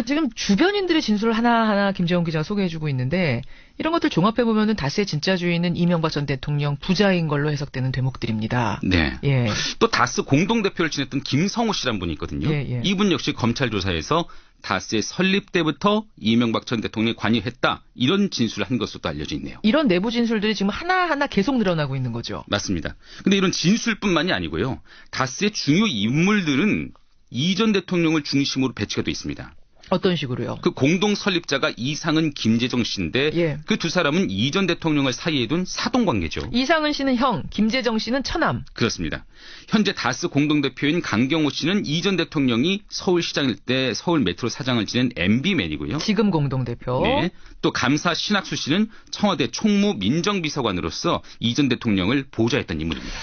지금 주변인들의 진술을 하나하나 김재훈 기자가 소개해주고 있는데 이런 것들 종합해보면은 다스의 진짜 주인은 이명박 전 대통령 부자인 걸로 해석되는 대목들입니다. 네. 예. 또 다스 공동대표를 지냈던 김성호 씨란 분이 있거든요. 이분 역시 검찰 조사에서 다스의 설립 때부터 이명박 전 대통령이 관여했다. 이런 진술을 한 것으로 또 알려져 있네요. 이런 내부 진술들이 지금 하나하나 계속 늘어나고 있는 거죠. 맞습니다. 근데 이런 진술뿐만이 아니고요. 다스의 중요 인물들은 이 전 대통령을 중심으로 배치가 돼 있습니다. 어떤 식으로요? 그 공동 설립자가 이상은 김재정 씨인데 그 두 사람은 이 전 대통령을 사이에 둔 사돈관계죠. 이상은 씨는 형, 김재정 씨는 처남. 그렇습니다. 현재 다스 공동대표인 강경호 씨는 이 전 대통령이 서울시장일 때 서울 메트로 사장을 지낸 MB맨이고요. 지금 공동대표. 네. 또 감사 신학수 씨는 청와대 총무 민정비서관으로서 이 전 대통령을 보좌했던 인물입니다.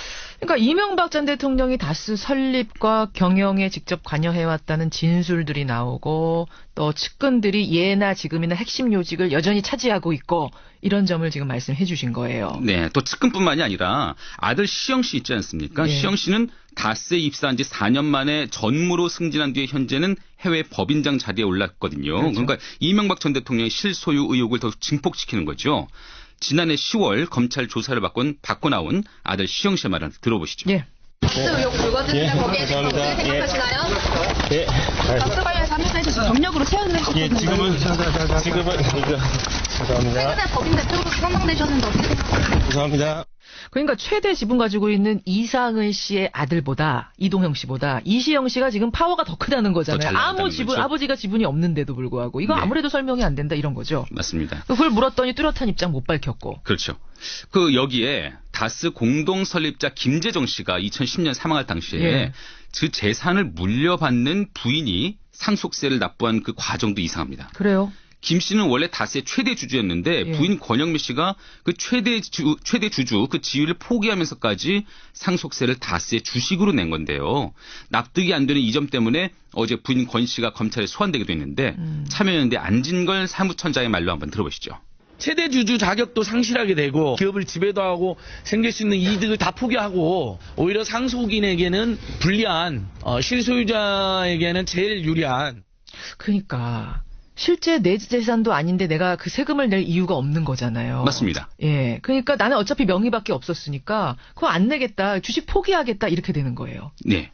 그러니까 이명박 전 대통령이 다스 설립과 경영에 직접 관여해왔다는 진술들이 나오고 또 측근들이 예나 지금이나 핵심 요직을 여전히 차지하고 있고 이런 점을 지금 말씀해 주신 거예요. 네, 또 측근뿐만이 아니라 아들 시영 씨 있지 않습니까? 네. 시영 씨는 다스에 입사한 지 4년 만에 전무로 승진한 뒤에 현재는 해외 법인장 자리에 올랐거든요. 그렇죠. 그러니까 이명박 전 대통령의 실소유 의혹을 더 증폭시키는 거죠. 지난해 10월 검찰 조사를 받고 나온 아들 시영 씨의 말을 들어보시죠. 예. 다스 의혹 불거지는데 거기에 대해서 어떻게 생각하시나요? 네. 다스 관련해서 합류해서 경력으로 세워를 했거든요. 예, 지금은 이거 죄송합니다. 최근에 법인 대표로 선망되셨는데 어떻게 생각하세요? 죄송합니다. 그러니까 최대 지분 가지고 있는 이상은 씨의 아들보다 이동형 씨보다 이시영 씨가 지금 파워가 더 크다는 거잖아요. 아버지가 지분이 없는데도 불구하고 이거 네. 아무래도 설명이 안 된다 이런 거죠. 맞습니다. 그걸 물었더니 뚜렷한 입장 못 밝혔고. 그렇죠. 여기에 다스 공동 설립자 김재정 씨가 2010년 사망할 당시에 예. 그 재산을 물려받는 부인이 상속세를 납부한 그 과정도 이상합니다. 그래요? 김 씨는 원래 다스의 최대 주주였는데 예. 부인 권영미 씨가 그 최대 주주 그 지위를 포기하면서까지 상속세를 다스의 주식으로 낸 건데요. 납득이 안 되는 이 점 때문에 어제 부인 권 씨가 검찰에 소환되기도 했는데 참여연대 안진걸 사무처장의 말로 한번 들어보시죠. 최대 주주 자격도 상실하게 되고 기업을 지배도 하고 생길 수 있는 이득을 다 포기하고 오히려 상속인에게는 불리한 실소유자에게는 제일 유리한. 그러니까. 실제 내 재산도 아닌데 내가 그 세금을 낼 이유가 없는 거잖아요. 맞습니다. 예. 그러니까 나는 어차피 명의밖에 없었으니까 그거 안 내겠다. 주식 포기하겠다. 이렇게 되는 거예요. 네.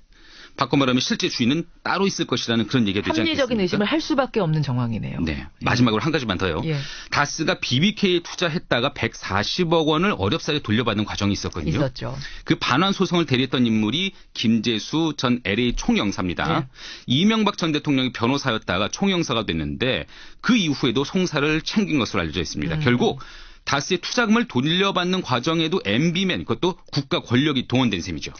바꿔 말하면 실제 주인은 따로 있을 것이라는 그런 얘기가 되지 않겠습니까? 합리적인 의심을 할 수밖에 없는 정황이네요. 네. 마지막으로 한 가지만 더요. 예. 다스가 BBK에 투자했다가 140억 원을 어렵사리 돌려받는 과정이 있었거든요. 있었죠. 그 반환 소송을 대리했던 인물이 김재수 전 LA 총영사입니다. 네. 이명박 전 대통령이 변호사였다가 총영사가 됐는데 그 이후에도 송사를 챙긴 것으로 알려져 있습니다. 결국 다스의 투자금을 돌려받는 과정에도 MB맨, 그것도 국가 권력이 동원된 셈이죠.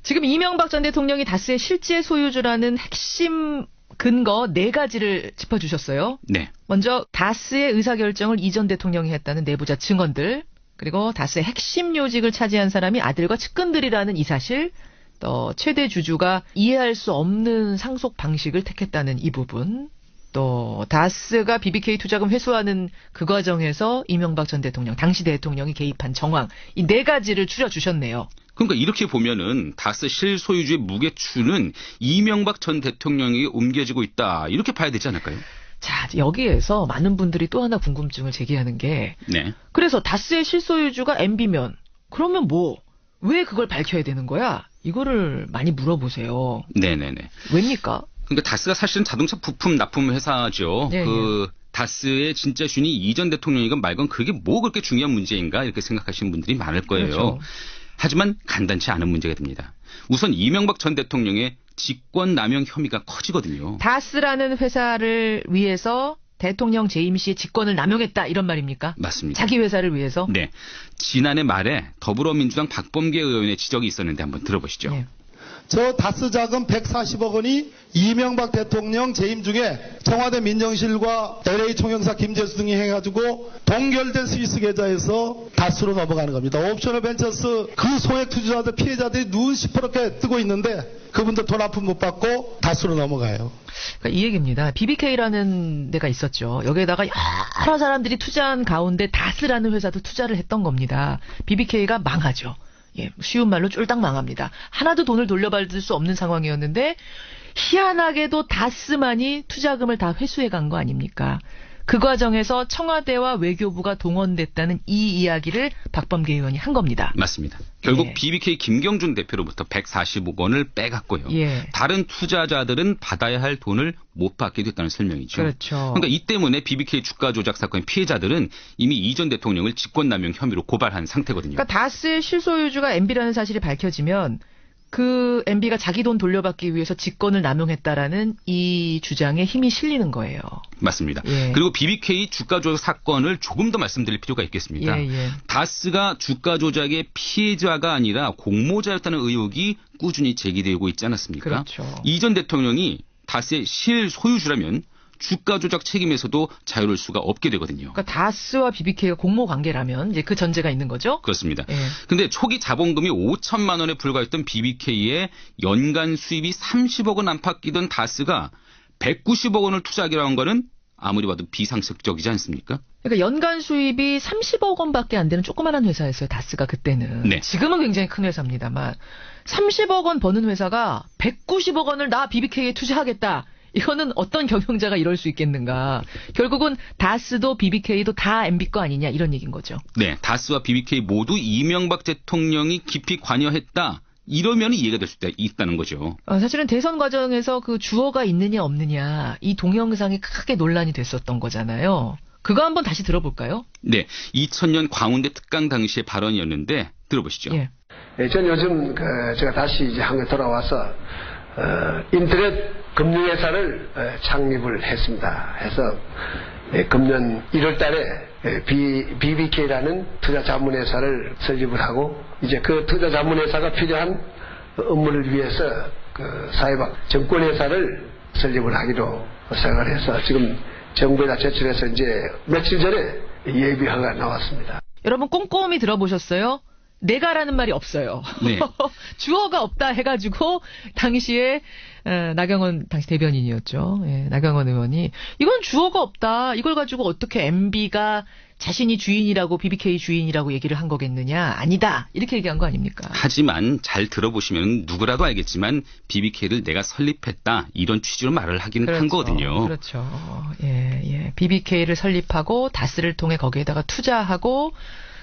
지금 이명박 전 대통령이 다스의 실제 소유주라는 핵심 근거 4가지를 짚어주셨어요. 네. 먼저 다스의 의사결정을 이 전 대통령이 했다는 내부자 증언들, 그리고 다스의 핵심 요직을 차지한 사람이 아들과 측근들이라는 이 사실, 또 최대 주주가 이해할 수 없는 상속 방식을 택했다는 이 부분, 또 다스가 BBK 투자금 회수하는 그 과정에서 이명박 전 대통령, 당시 대통령이 개입한 정황, 이 4가지를 추려주셨네요. 그러니까 이렇게 보면은 다스 실소유주의 무게추는 이명박 전 대통령에게 옮겨지고 있다. 이렇게 봐야 되지 않을까요? 자, 여기에서 많은 분들이 또 하나 궁금증을 제기하는 게 네. 그래서 다스의 실소유주가 MB면 그러면 왜 그걸 밝혀야 되는 거야? 이거를 많이 물어보세요. 네네네. 왜입니까? 그러니까 다스가 사실은 자동차 부품 납품 회사죠. 네, 다스의 진짜 주인이 이 전 대통령이건 말건 그게 뭐 그렇게 중요한 문제인가 이렇게 생각하시는 분들이 많을 거예요. 그렇죠. 하지만 간단치 않은 문제가 됩니다. 우선 이명박 전 대통령의 직권남용 혐의가 커지거든요. 다스라는 회사를 위해서 대통령 재임 시에 직권을 남용했다 이런 말입니까? 맞습니다. 자기 회사를 위해서? 네. 지난해 말에 더불어민주당 박범계 의원의 지적이 있었는데 한번 들어보시죠. 네. 저 다스 자금 140억 원이 이명박 대통령 재임 중에 청와대 민정실과 LA 총영사 김재수 등이 해가지고 동결된 스위스 계좌에서 다스로 넘어가는 겁니다. 옵셔널 벤처스 그 소액 투자자들 피해자들이 눈 시퍼렇게 뜨고 있는데 그분들 돈 한 푼 못 받고 다스로 넘어가요. 그러니까 이 얘기입니다. BBK라는 데가 있었죠. 여기에다가 여러 사람들이 투자한 가운데 다스라는 회사도 투자를 했던 겁니다. BBK가 망하죠. 예, 쉬운 말로 쫄딱 망합니다. 하나도 돈을 돌려받을 수 없는 상황이었는데 희한하게도 다스만이 투자금을 다 회수해 간 거 아닙니까? 그 과정에서 청와대와 외교부가 동원됐다는 이 이야기를 박범계 의원이 한 겁니다. 맞습니다. 결국 예. BBK 김경준 대표로부터 140억 원을 빼갔고요. 예. 다른 투자자들은 받아야 할 돈을 못 받게 됐다는 설명이죠. 그렇죠. 그러니까 이 때문에 BBK 주가 조작 사건의 피해자들은 이미 이 전 대통령을 직권남용 혐의로 고발한 상태거든요. 그러니까 다스의 실소유주가 MB라는 사실이 밝혀지면 그 MB가 자기 돈 돌려받기 위해서 직권을 남용했다라는 이 주장에 힘이 실리는 거예요. 맞습니다. 예. 그리고 BBK 주가 조작 사건을 조금 더 말씀드릴 필요가 있겠습니다. 예. 다스가 주가 조작의 피해자가 아니라 공모자였다는 의혹이 꾸준히 제기되고 있지 않았습니까? 그렇죠. 이 전 대통령이 다스의 실소유주라면 주가 조작 책임에서도 자유로울 수가 없게 되거든요. 그러니까 다스와 BBK가 공모 관계라면 이제 그 전제가 있는 거죠? 그렇습니다. 근데 초기 자본금이 5천만 원에 불과했던 BBK의 연간 수입이 30억 원 안팎 끼던 다스가 190억 원을 투자하기로 한 거는 아무리 봐도 비상식적이지 않습니까? 그러니까 연간 수입이 30억 원밖에 안 되는 조그마한 회사였어요. 다스가 그때는. 네. 지금은 굉장히 큰 회사입니다만 30억 원 버는 회사가 190억 원을 나 BBK에 투자하겠다. 이거는 어떤 경영자가 이럴 수 있겠는가. 결국은 다스도 BBK도 다 MB 거 아니냐 이런 얘기인 거죠. 네. 다스와 BBK 모두 이명박 대통령이 깊이 관여했다. 이러면 이해가 될 수 있다는 거죠. 사실은 대선 과정에서 그 주어가 있느냐 없느냐 이 동영상이 크게 논란이 됐었던 거잖아요. 그거 한번 다시 들어볼까요? 네. 2000년 광운대 특강 당시의 발언이었는데 들어보시죠. 예, 전 요즘 제가 다시 이제 한국에 돌아와서 인터넷 금융회사를 창립을 했습니다. 해서 금년 1월 달에 BBK라는 투자자문회사를 설립을 하고 이제 그 투자자문회사가 필요한 업무를 위해서 그 사회박 정권회사를 설립을 하기로 생각을 해서 지금 정부에다 제출해서 이제 며칠 전에 예비허가 나왔습니다. 여러분 꼼꼼히 들어보셨어요? 내가라는 말이 없어요. 네. 주어가 없다 해가지고 당시에 나경원 당시 대변인이었죠. 예, 나경원 의원이 이건 주어가 없다. 이걸 가지고 어떻게 MB가 자신이 주인이라고 BBK 주인이라고 얘기를 한 거겠느냐. 아니다. 이렇게 얘기한 거 아닙니까? 하지만 잘 들어보시면 누구라도 알겠지만 BBK를 내가 설립했다. 이런 취지로 말을 하긴 한 거거든요. 그렇죠. 예. BBK를 설립하고 다스를 통해 거기에다가 투자하고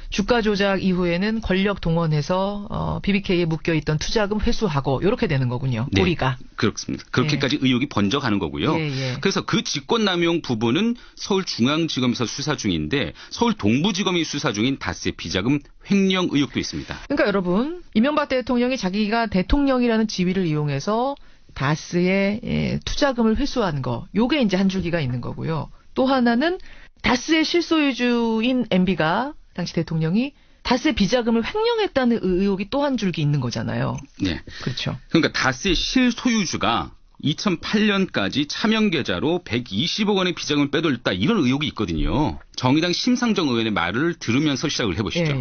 주가 조작 이후에는 권력 동원해서 BBK에 묶여있던 투자금 회수하고 이렇게 되는 거군요. 꼬리가. 네, 그렇습니다. 그렇게까지 의혹이 번져가는 거고요. 그래서 그 직권남용 부분은 서울중앙지검에서 수사 중인데 서울 동부지검이 수사 중인 다스의 비자금 횡령 의혹도 있습니다. 그러니까 여러분 이명박 대통령이 자기가 대통령이라는 지위를 이용해서 다스의 투자금을 회수한 거 요게 이제 한 줄기가 있는 거고요. 또 하나는 다스의 실소유주인 MB가 당시 대통령이 다스의 비자금을 횡령했다는 의혹이 또 한 줄기 있는 거잖아요. 네. 그렇죠. 그러니까 다스의 실소유주가 2008년까지 차명계좌로 120억 원의 비자금을 빼돌렸다 이런 의혹이 있거든요. 정의당 심상정 의원의 말을 들으면서 시작을 해보시죠.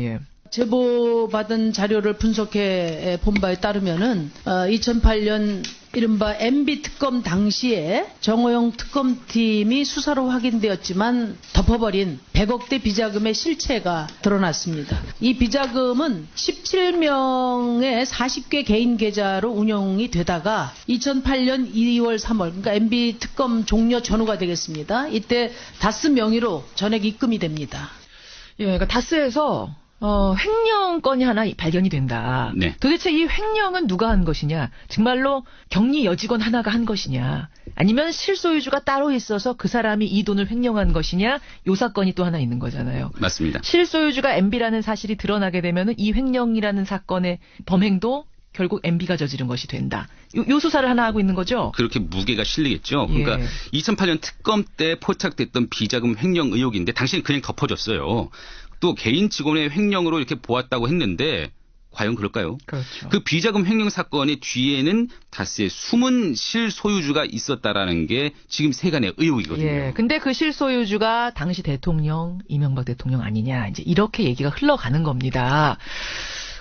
제보받은 자료를 분석해 본 바에 따르면은 2008년 이른바 MB 특검 당시에 정호영 특검팀이 수사로 확인되었지만 덮어버린 100억대 비자금의 실체가 드러났습니다. 이 비자금은 17명의 40개 개인 계좌로 운영이 되다가 2008년 2월 3월 그러니까 MB 특검 종료 전후가 되겠습니다. 이때 다스 명의로 전액 입금이 됩니다. 그러니까 다스에서 횡령 건이 하나 발견이 된다. 네. 도대체 이 횡령은 누가 한 것이냐? 정말로 격리 여직원 하나가 한 것이냐? 아니면 실소유주가 따로 있어서 그 사람이 이 돈을 횡령한 것이냐? 요 사건이 또 하나 있는 거잖아요. 맞습니다. 실소유주가 MB라는 사실이 드러나게 되면 이 횡령이라는 사건의 범행도 결국 MB가 저지른 것이 된다. 요 수사를 하나 하고 있는 거죠? 그렇게 무게가 실리겠죠. 그러니까 2008년 특검 때 포착됐던 비자금 횡령 의혹인데 당신은 그냥 덮어줬어요. 또 개인 직원의 횡령으로 이렇게 보았다고 했는데 과연 그럴까요? 그렇죠. 그 비자금 횡령 사건의 뒤에는 다스의 숨은 실소유주가 있었다라는 게 지금 세간의 의혹이거든요. 근데 그 실소유주가 당시 대통령 이명박 대통령 아니냐 이제 이렇게 얘기가 흘러가는 겁니다.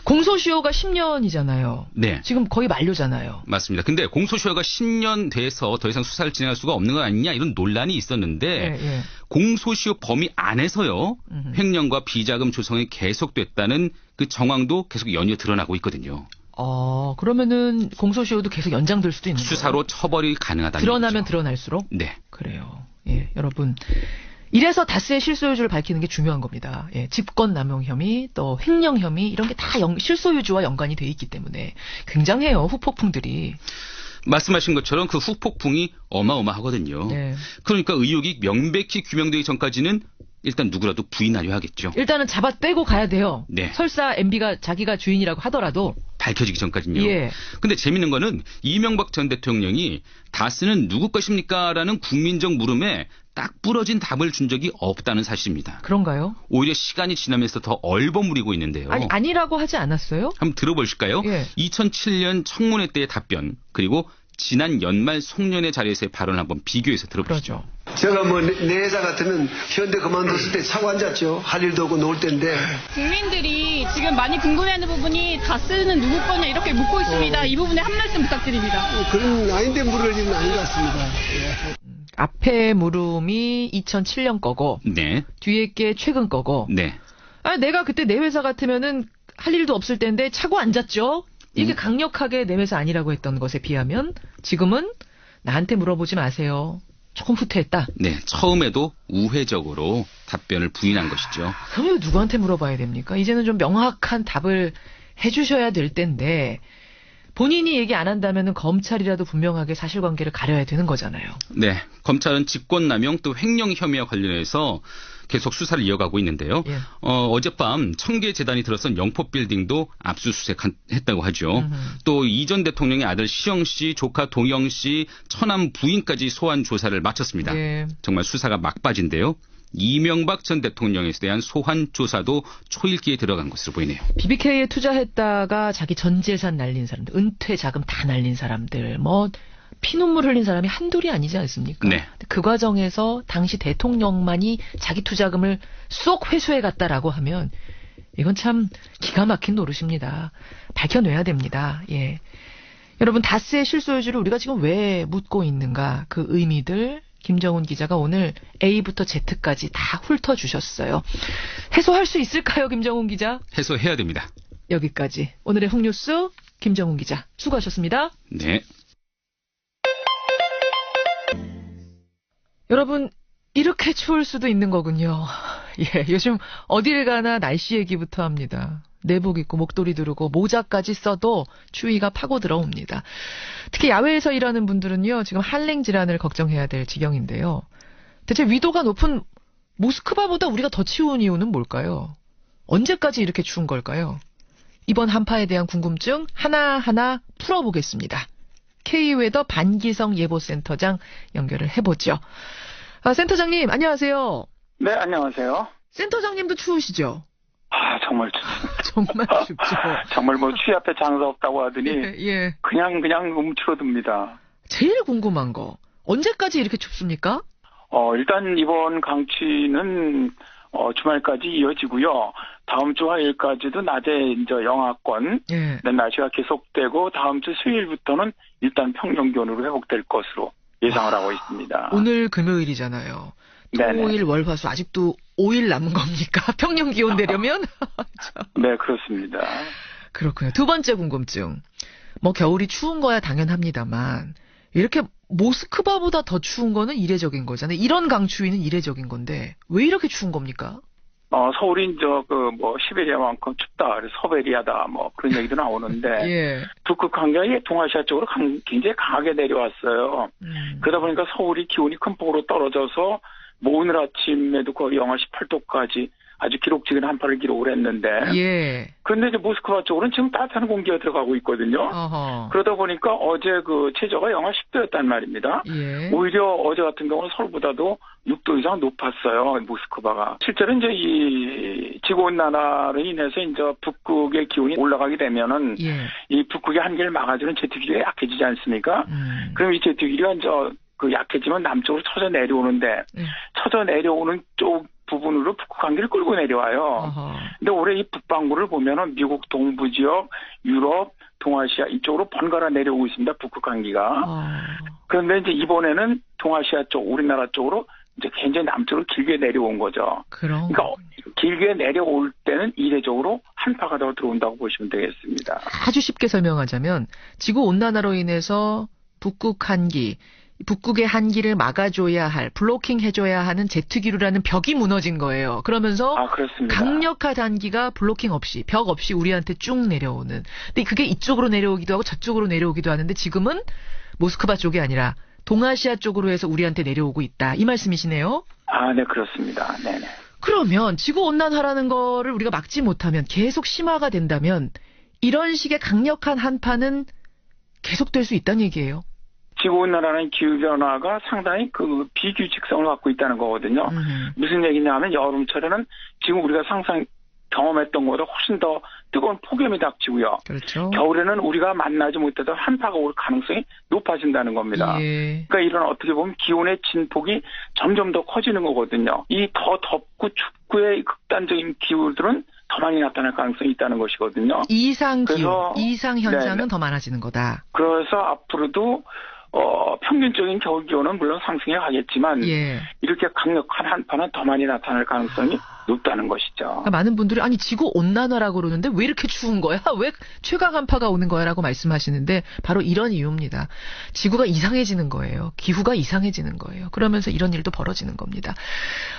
공소시효가 10년이잖아요. 네. 지금 거의 만료잖아요. 맞습니다. 근데 공소시효가 10년 돼서 더 이상 수사를 진행할 수가 없는 거 아니냐 이런 논란이 있었는데 공소시효 범위 안에서요. 횡령과 비자금 조성이 계속됐다는 그 정황도 계속 연이어 드러나고 있거든요. 그러면은 공소시효도 계속 연장될 수도 있는 거예요. 수사로 처벌이 가능하다는 드러나면 얘기죠. 드러날수록? 네. 그래요. 여러분. 이래서 다스의 실소유주를 밝히는 게 중요한 겁니다. 집권남용 혐의, 또 횡령 혐의 이런 게 다 실소유주와 연관이 돼 있기 때문에 굉장해요. 후폭풍들이. 말씀하신 것처럼 그 후폭풍이 어마어마하거든요. 그러니까 의혹이 명백히 규명되기 전까지는 일단 누구라도 부인하려 하겠죠. 일단은 잡아 떼고 가야 돼요. 네. 설사 MB가 자기가 주인이라고 하더라도. 밝혀지기 전까지는요. 근데 재밌는 거는 이명박 전 대통령이 다스는 누구 것입니까? 라는 국민적 물음에 딱 부러진 답을 준 적이 없다는 사실입니다. 그런가요? 오히려 시간이 지나면서 더 얼버무리고 있는데요. 아니라고 하지 않았어요? 한번 들어보실까요? 2007년 청문회 때의 답변 그리고 지난 연말 송년회 자리에서의 발언을 한번 비교해서 들어보시죠. 제가 뭐 내 회사 같으면 현대 그만뒀을 때 차고 앉았죠. 할 일도 없고 놀 때인데. 국민들이 지금 많이 궁금해하는 부분이 다스는 누구 거냐 이렇게 묻고 있습니다. 이 부분에 한 말씀 부탁드립니다. 그런 아닌데 물을 일은 아닌 것 같습니다. 예. 앞에 물음이 2007년 거고, 네. 뒤에 게 최근 거고. 네. 아, 내가 그때 내 회사 같으면은 할 일도 없을 때인데 차고 앉았죠. 이게 강력하게 내 회사 아니라고 했던 것에 비하면 지금은 나한테 물어보지 마세요. 조금 후퇴했다. 네, 처음에도 우회적으로 답변을 부인한 것이죠. 그럼 누구한테 물어봐야 됩니까? 이제는 좀 명확한 답을 해주셔야 될 텐데 본인이 얘기 안 한다면은 검찰이라도 분명하게 사실관계를 가려야 되는 거잖아요. 네, 검찰은 직권남용 또 횡령 혐의와 관련해서 계속 수사를 이어가고 있는데요. 예. 어젯밤 청계재단이 들어선 영포빌딩도 압수수색했다고 하죠. 또 이 전 대통령의 아들 시영 씨, 조카 동영 씨, 처남 부인까지 소환 조사를 마쳤습니다. 예. 정말 수사가 막바지인데요. 이명박 전 대통령에 대한 소환 조사도 초읽기에 들어간 것으로 보이네요. BBK에 투자했다가 자기 전 재산 날린 사람들, 은퇴 자금 다 날린 사람들, 뭐 피눈물 흘린 사람이 한둘이 아니지 않습니까? 네. 그 과정에서 당시 대통령만이 자기 투자금을 쏙 회수해 갔다라고 하면 이건 참 기가 막힌 노릇입니다. 밝혀내야 됩니다. 예. 여러분, 다스의 실소유주를 우리가 지금 왜 묻고 있는가, 그 의미들 김정훈 기자가 오늘 A부터 Z까지 다 훑어주셨어요. 해소할 수 있을까요, 김정훈 기자? 해소해야 됩니다. 여기까지 오늘의 훅뉴스 김정훈 기자 수고하셨습니다. 네. 여러분, 이렇게 추울 수도 있는 거군요. 예, 요즘 어딜 가나 날씨 얘기부터 합니다. 내복 입고 목도리 두르고 모자까지 써도 추위가 파고 들어옵니다. 특히 야외에서 일하는 분들은요, 지금 한랭 질환을 걱정해야 될 지경인데요. 대체 위도가 높은 모스크바보다 우리가 더 추운 이유는 뭘까요? 언제까지 이렇게 추운 걸까요? 이번 한파에 대한 궁금증 하나하나 풀어보겠습니다. K웨더 반기성 예보센터장 연결을 해보죠. 아, 센터장님, 안녕하세요. 네, 안녕하세요. 센터장님도 추우시죠? 아, 정말 정말 춥죠. 정말 뭐 추위 앞에 장사 없다고 하더니 예. 그냥 움츠러듭니다. 제일 궁금한 거, 언제까지 이렇게 춥습니까? 일단 이번 강추위는 주말까지 이어지고요. 다음 주 화요일까지도 낮에 이제 영하권 날씨가 계속되고 다음 주 수요일부터는 일단 평년 기온으로 회복될 것으로 예상을 하고 있습니다. 오늘 금요일이잖아요. 토일 월화수 아직도 5일 남은 겁니까? 평년 기온 되려면? 네, 그렇습니다. 그렇군요. 두 번째 궁금증. 뭐 겨울이 추운 거야 당연합니다만 이렇게 모스크바보다 더 추운 거는 이례적인 거잖아요. 이런 강추위는 이례적인 건데 왜 이렇게 추운 겁니까? 서울이 이제 시베리아만큼 춥다, 그래서 서베리아다, 그런 얘기도 나오는데, 예. 북극 한기가 동아시아 쪽으로 굉장히 강하게 내려왔어요. 그러다 보니까 서울이 기온이 큰 폭으로 떨어져서, 오늘 아침에도 거의 영하 18도까지 아주 기록적인 한파를 기록을 했는데, 예. 그런데 이제 모스크바 쪽으로는 지금 따뜻한 공기가 들어가고 있거든요. 어허. 그러다 보니까 어제 그 최저가 영하 10도였단 말입니다. 예. 오히려 어제 같은 경우는 서울보다도 6도 이상 높았어요, 모스크바가. 실제로 이제 이 지구온난화로 인해서 이제 북극의 기온이 올라가게 되면은 이 북극의 한기를 막아주는 제트기류가 약해지지 않습니까? 그럼 이 제트기류가 이제 약해지면 남쪽으로 쳐져 내려오는데, 쳐져 내려오는 쪽 부분으로 북극 한기를 끌고 내려와요. 근데 올해 이 북반구를 보면은 미국 동부 지역, 유럽, 동아시아 이쪽으로 번갈아 내려오고 있습니다. 북극 한기가. 그런데 이제 이번에는 동아시아 쪽, 우리나라 쪽으로 이제 굉장히 남쪽으로 길게 내려온 거죠. 그러니까 길게 내려올 때는 이례적으로 한파가 더 들어온다고 보시면 되겠습니다. 아주 쉽게 설명하자면 지구 온난화로 인해서 북극의 한기를 막아줘야 할, 블로킹 해줘야 하는 제트기류라는 벽이 무너진 거예요. 그러면서 강력한 한기가 블로킹 없이, 벽 없이 우리한테 쭉 내려오는. 근데 그게 이쪽으로 내려오기도 하고 저쪽으로 내려오기도 하는데 지금은 모스크바 쪽이 아니라 동아시아 쪽으로 해서 우리한테 내려오고 있다. 이 말씀이시네요? 아, 네, 그렇습니다. 네네. 그러면 지구온난화라는 거를 우리가 막지 못하면, 계속 심화가 된다면 이런 식의 강력한 한파는 계속될 수 있다는 얘기예요? 지구온난화는 기후변화가 상당히 비규칙성을 갖고 있다는 거거든요. 무슨 얘기냐 하면 여름철에는 지금 우리가 경험했던 것보다 훨씬 더 뜨거운 폭염이 닥치고요. 그렇죠. 겨울에는 우리가 만나지 못했던 한파가 올 가능성이 높아진다는 겁니다. 예. 그러니까 이런 어떻게 보면 기온의 진폭이 점점 더 커지는 거거든요. 이 더 덥고 춥고의 극단적인 기후들은 더 많이 나타날 가능성이 있다는 것이거든요. 이상 기후, 이상 현상은 네네. 더 많아지는 거다. 그래서 앞으로도 평균적인 겨울 기온은 물론 상승해 가겠지만 예. 이렇게 강력한 한파는 더 많이 나타날 가능성이 높다는 것이죠. 그러니까 많은 분들이 아니 지구 온난화라고 그러는데 왜 이렇게 추운 거야? 왜 최강 한파가 오는 거야라고 말씀하시는데 바로 이런 이유입니다. 지구가 이상해지는 거예요. 기후가 이상해지는 거예요. 그러면서 이런 일도 벌어지는 겁니다.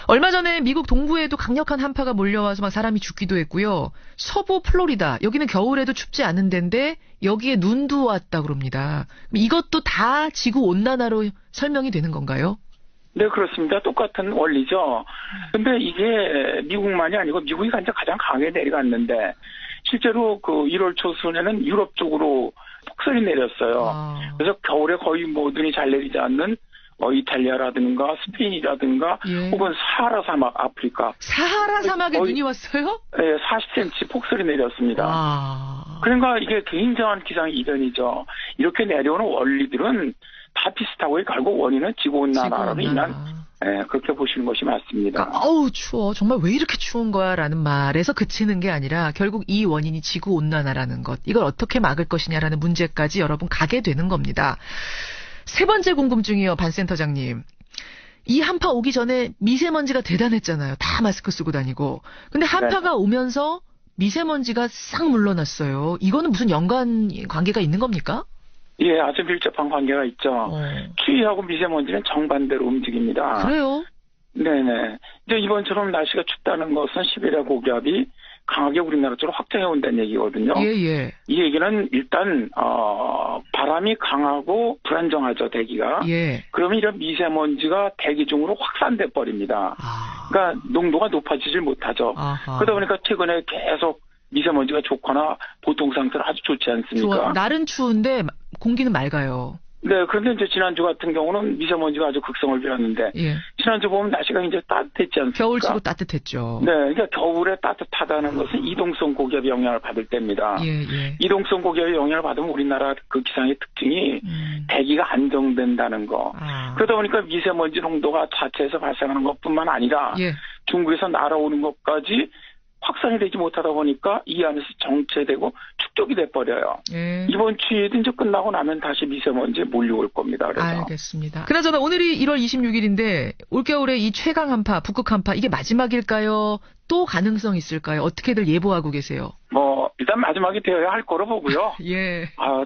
얼마 전에 미국 동부에도 강력한 한파가 몰려와서 막 사람이 죽기도 했고요. 서부 플로리다 여기는 겨울에도 춥지 않은 데인데 여기에 눈도 왔다 그럽니다. 이것도 다 지구 온난화로 설명이 되는 건가요? 네, 그렇습니다. 똑같은 원리죠. 근데 이게 미국만이 아니고 미국이 가장 강하게 내려갔는데 실제로 그 1월 초순에는 유럽 쪽으로 폭설이 내렸어요. 그래서 겨울에 거의 모든이 잘 내리지 않는 이탈리아라든가 스페인이라든가 혹은 사하라 사막 아프리카. 사하라 사막에 눈이 왔어요? 네, 40cm 폭설이 내렸습니다. 그러니까 이게 굉장한 기상 이변이죠. 이렇게 내려오는 원리들은 다 비슷하고 결국 원인은 지구온난화로 인한 그렇게 보시는 것이 맞습니다. 그러니까, 어우 추워 정말 왜 이렇게 추운 거야 라는 말에서 그치는 게 아니라 결국 이 원인이 지구온난화라는 것 이걸 어떻게 막을 것이냐라는 문제까지 여러분 가게 되는 겁니다. 세 번째 궁금증이요 반센터장님. 이 한파 오기 전에 미세먼지가 대단했잖아요. 다 마스크 쓰고 다니고. 근데 한파가 오면서 미세먼지가 싹 물러났어요. 이거는 무슨 관계가 있는 겁니까? 예, 아주 밀접한 관계가 있죠. 추위하고 미세먼지는 정반대로 움직입니다. 그래요? 네네. 이제 이번처럼 날씨가 춥다는 것은 시베리아 고기압이 강하게 우리나라 쪽으로 확장해 온다는 얘기거든요. 예. 이 얘기는 일단 바람이 강하고 불안정하죠, 대기가. 예. 그러면 이런 미세먼지가 대기 중으로 확산돼 버립니다. 그러니까 농도가 높아지질 못하죠. 그러다 보니까 최근에 계속 미세먼지가 좋거나 보통 상태로 아주 좋지 않습니까? 좋아. 날은 추운데 공기는 맑아요. 네, 그런데 이제 지난주 같은 경우는 미세먼지가 아주 극성을 부렸는데 지난주 보면 날씨가 이제 따뜻했지 않습니까? 겨울치고 따뜻했죠. 네, 그러니까 겨울에 따뜻하다는 것은 이동성 고기압의 영향을 받을 때입니다. 이동성 고기압의 영향을 받으면 우리나라 그 기상의 특징이 대기가 안정된다는 거. 그러다 보니까 미세먼지 농도가 자체에서 발생하는 것뿐만 아니라 중국에서 날아오는 것까지 확산이 되지 못하다 보니까 이 안에서 정체되고 축적이 돼버려요. 이번 추위도 이제 끝나고 나면 다시 미세먼지에 몰려올 겁니다. 그래서. 알겠습니다. 그나저나 오늘이 1월 26일인데 올겨울에 이 최강 한파, 북극 한파 이게 마지막일까요? 또 가능성 있을까요? 어떻게들 예보하고 계세요? 일단 마지막이 되어야 할 거로 보고요.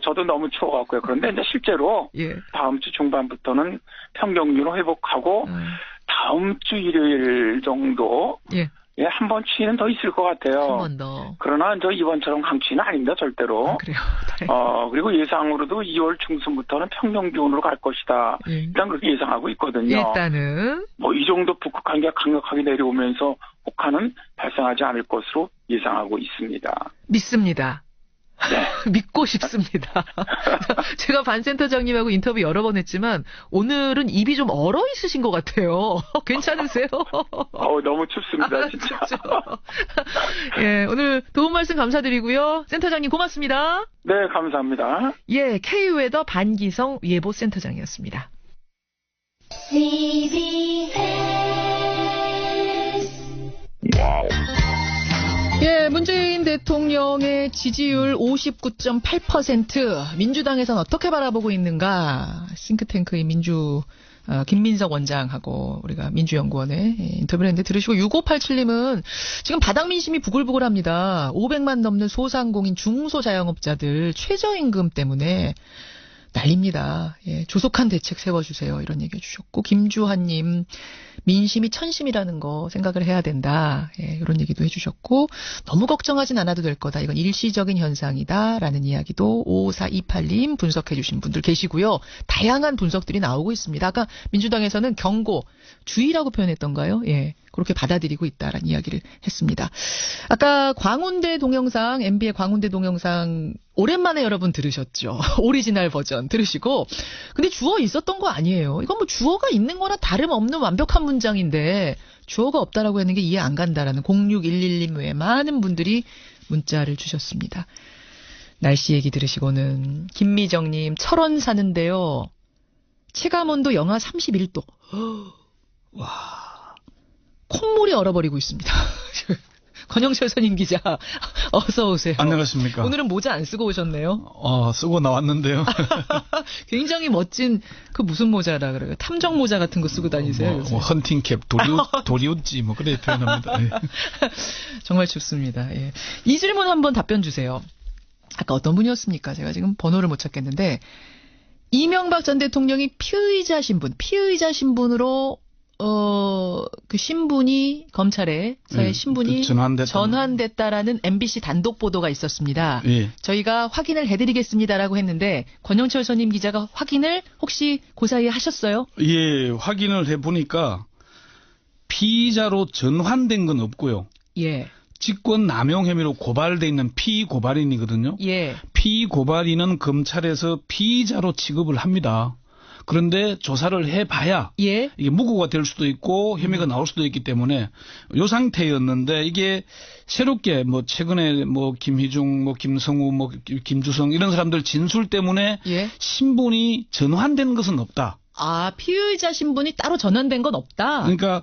저도 너무 추워갖고요. 그런데 이제 실제로 다음 주 중반부터는 평경기로 회복하고 다음 주 일요일 정도 한 번 추위는 더 있을 것 같아요. 한 번 더. 그러나 이번처럼 강추위는 아닙니다, 절대로. 그래요. 그리고 예상으로도 2월 중순부터는 평년 기온으로 갈 것이다. 일단 그렇게 예상하고 있거든요. 일단은. 이 정도 북극 한기가 강력하게 내려오면서 혹한은 발생하지 않을 것으로 예상하고 있습니다. 믿습니다. 믿고 싶습니다. 제가 반센터장님하고 인터뷰 여러 번 했지만 오늘은 입이 좀 얼어 있으신 것 같아요. 괜찮으세요? 너무 춥습니다, 진짜. 오늘 도움 말씀 감사드리고요. 센터장님 고맙습니다. 네, 감사합니다. K웨더 반기성 예보센터장이었습니다. 문재인 대통령의 지지율 59.8%. 민주당에서는 어떻게 바라보고 있는가? 싱크탱크의 김민석 원장하고 우리가 민주연구원에 인터뷰를 했는데 들으시고 6587님은 지금 바닥 민심이 부글부글합니다. 500만 넘는 소상공인 중소자영업자들 최저임금 때문에 난립니다. 조속한 대책 세워주세요. 이런 얘기 해주셨고 김주환님 민심이 천심이라는 거 생각을 해야 된다. 이런 얘기도 해주셨고 너무 걱정하진 않아도 될 거다. 이건 일시적인 현상이다. 라는 이야기도 5428님 분석해 주신 분들 계시고요. 다양한 분석들이 나오고 있습니다. 아까 민주당에서는 경고, 주의라고 표현했던가요? 그렇게 받아들이고 있다라는 이야기를 했습니다. 아까 광운대 동영상, MB의 광운대 동영상 오랜만에 여러분 들으셨죠? 오리지널 버전 들으시고. 근데 주어 있었던 거 아니에요. 이건 뭐 주어가 있는 거나 다름없는 완벽한 문장인데 주어가 없다라고 하는 게 이해 안 간다라는 0611님 외에 많은 분들이 문자를 주셨습니다. 날씨 얘기 들으시고는 김미정님 철원 사는데요. 체감온도 영하 31도. 와, 콧물이 얼어버리고 있습니다. 권영철 선임 기자, 어서 오세요. 안녕하십니까. 오늘은 모자 안 쓰고 오셨네요. 쓰고 나왔는데요. 굉장히 멋진 그 무슨 모자라 그래요? 탐정 모자 같은 거 쓰고 다니세요? 헌팅캡, 도리웃지 뭐 그래 표현합니다. 예. 정말 춥습니다. 예. 이 질문 한번 답변 주세요. 아까 어떤 분이었습니까? 제가 지금 번호를 못 찾겠는데 이명박 전 대통령이 피의자 신분으로 그 신분이 검찰에서의 신분이 전환됐다라는 MBC 단독 보도가 있었습니다. 예. 저희가 확인을 해드리겠습니다라고 했는데 권영철 선임 기자가 확인을 혹시 그 사이에 하셨어요? 예, 확인을 해보니까 피의자로 전환된 건 없고요. 예. 직권 남용 혐의로 고발돼 있는 피고발인이거든요. 예. 피고발인은 검찰에서 피의자로 취급을 합니다. 그런데 조사를 해봐야 예. 이게 무고가 될 수도 있고 혐의가 나올 수도 있기 때문에 이 상태였는데 이게 새롭게 뭐 최근에 뭐 김희중, 뭐 김성우, 뭐 김주성 이런 사람들 진술 때문에 예. 신분이 전환된 것은 없다. 아, 피의자 신분이 따로 전환된 건 없다. 그러니까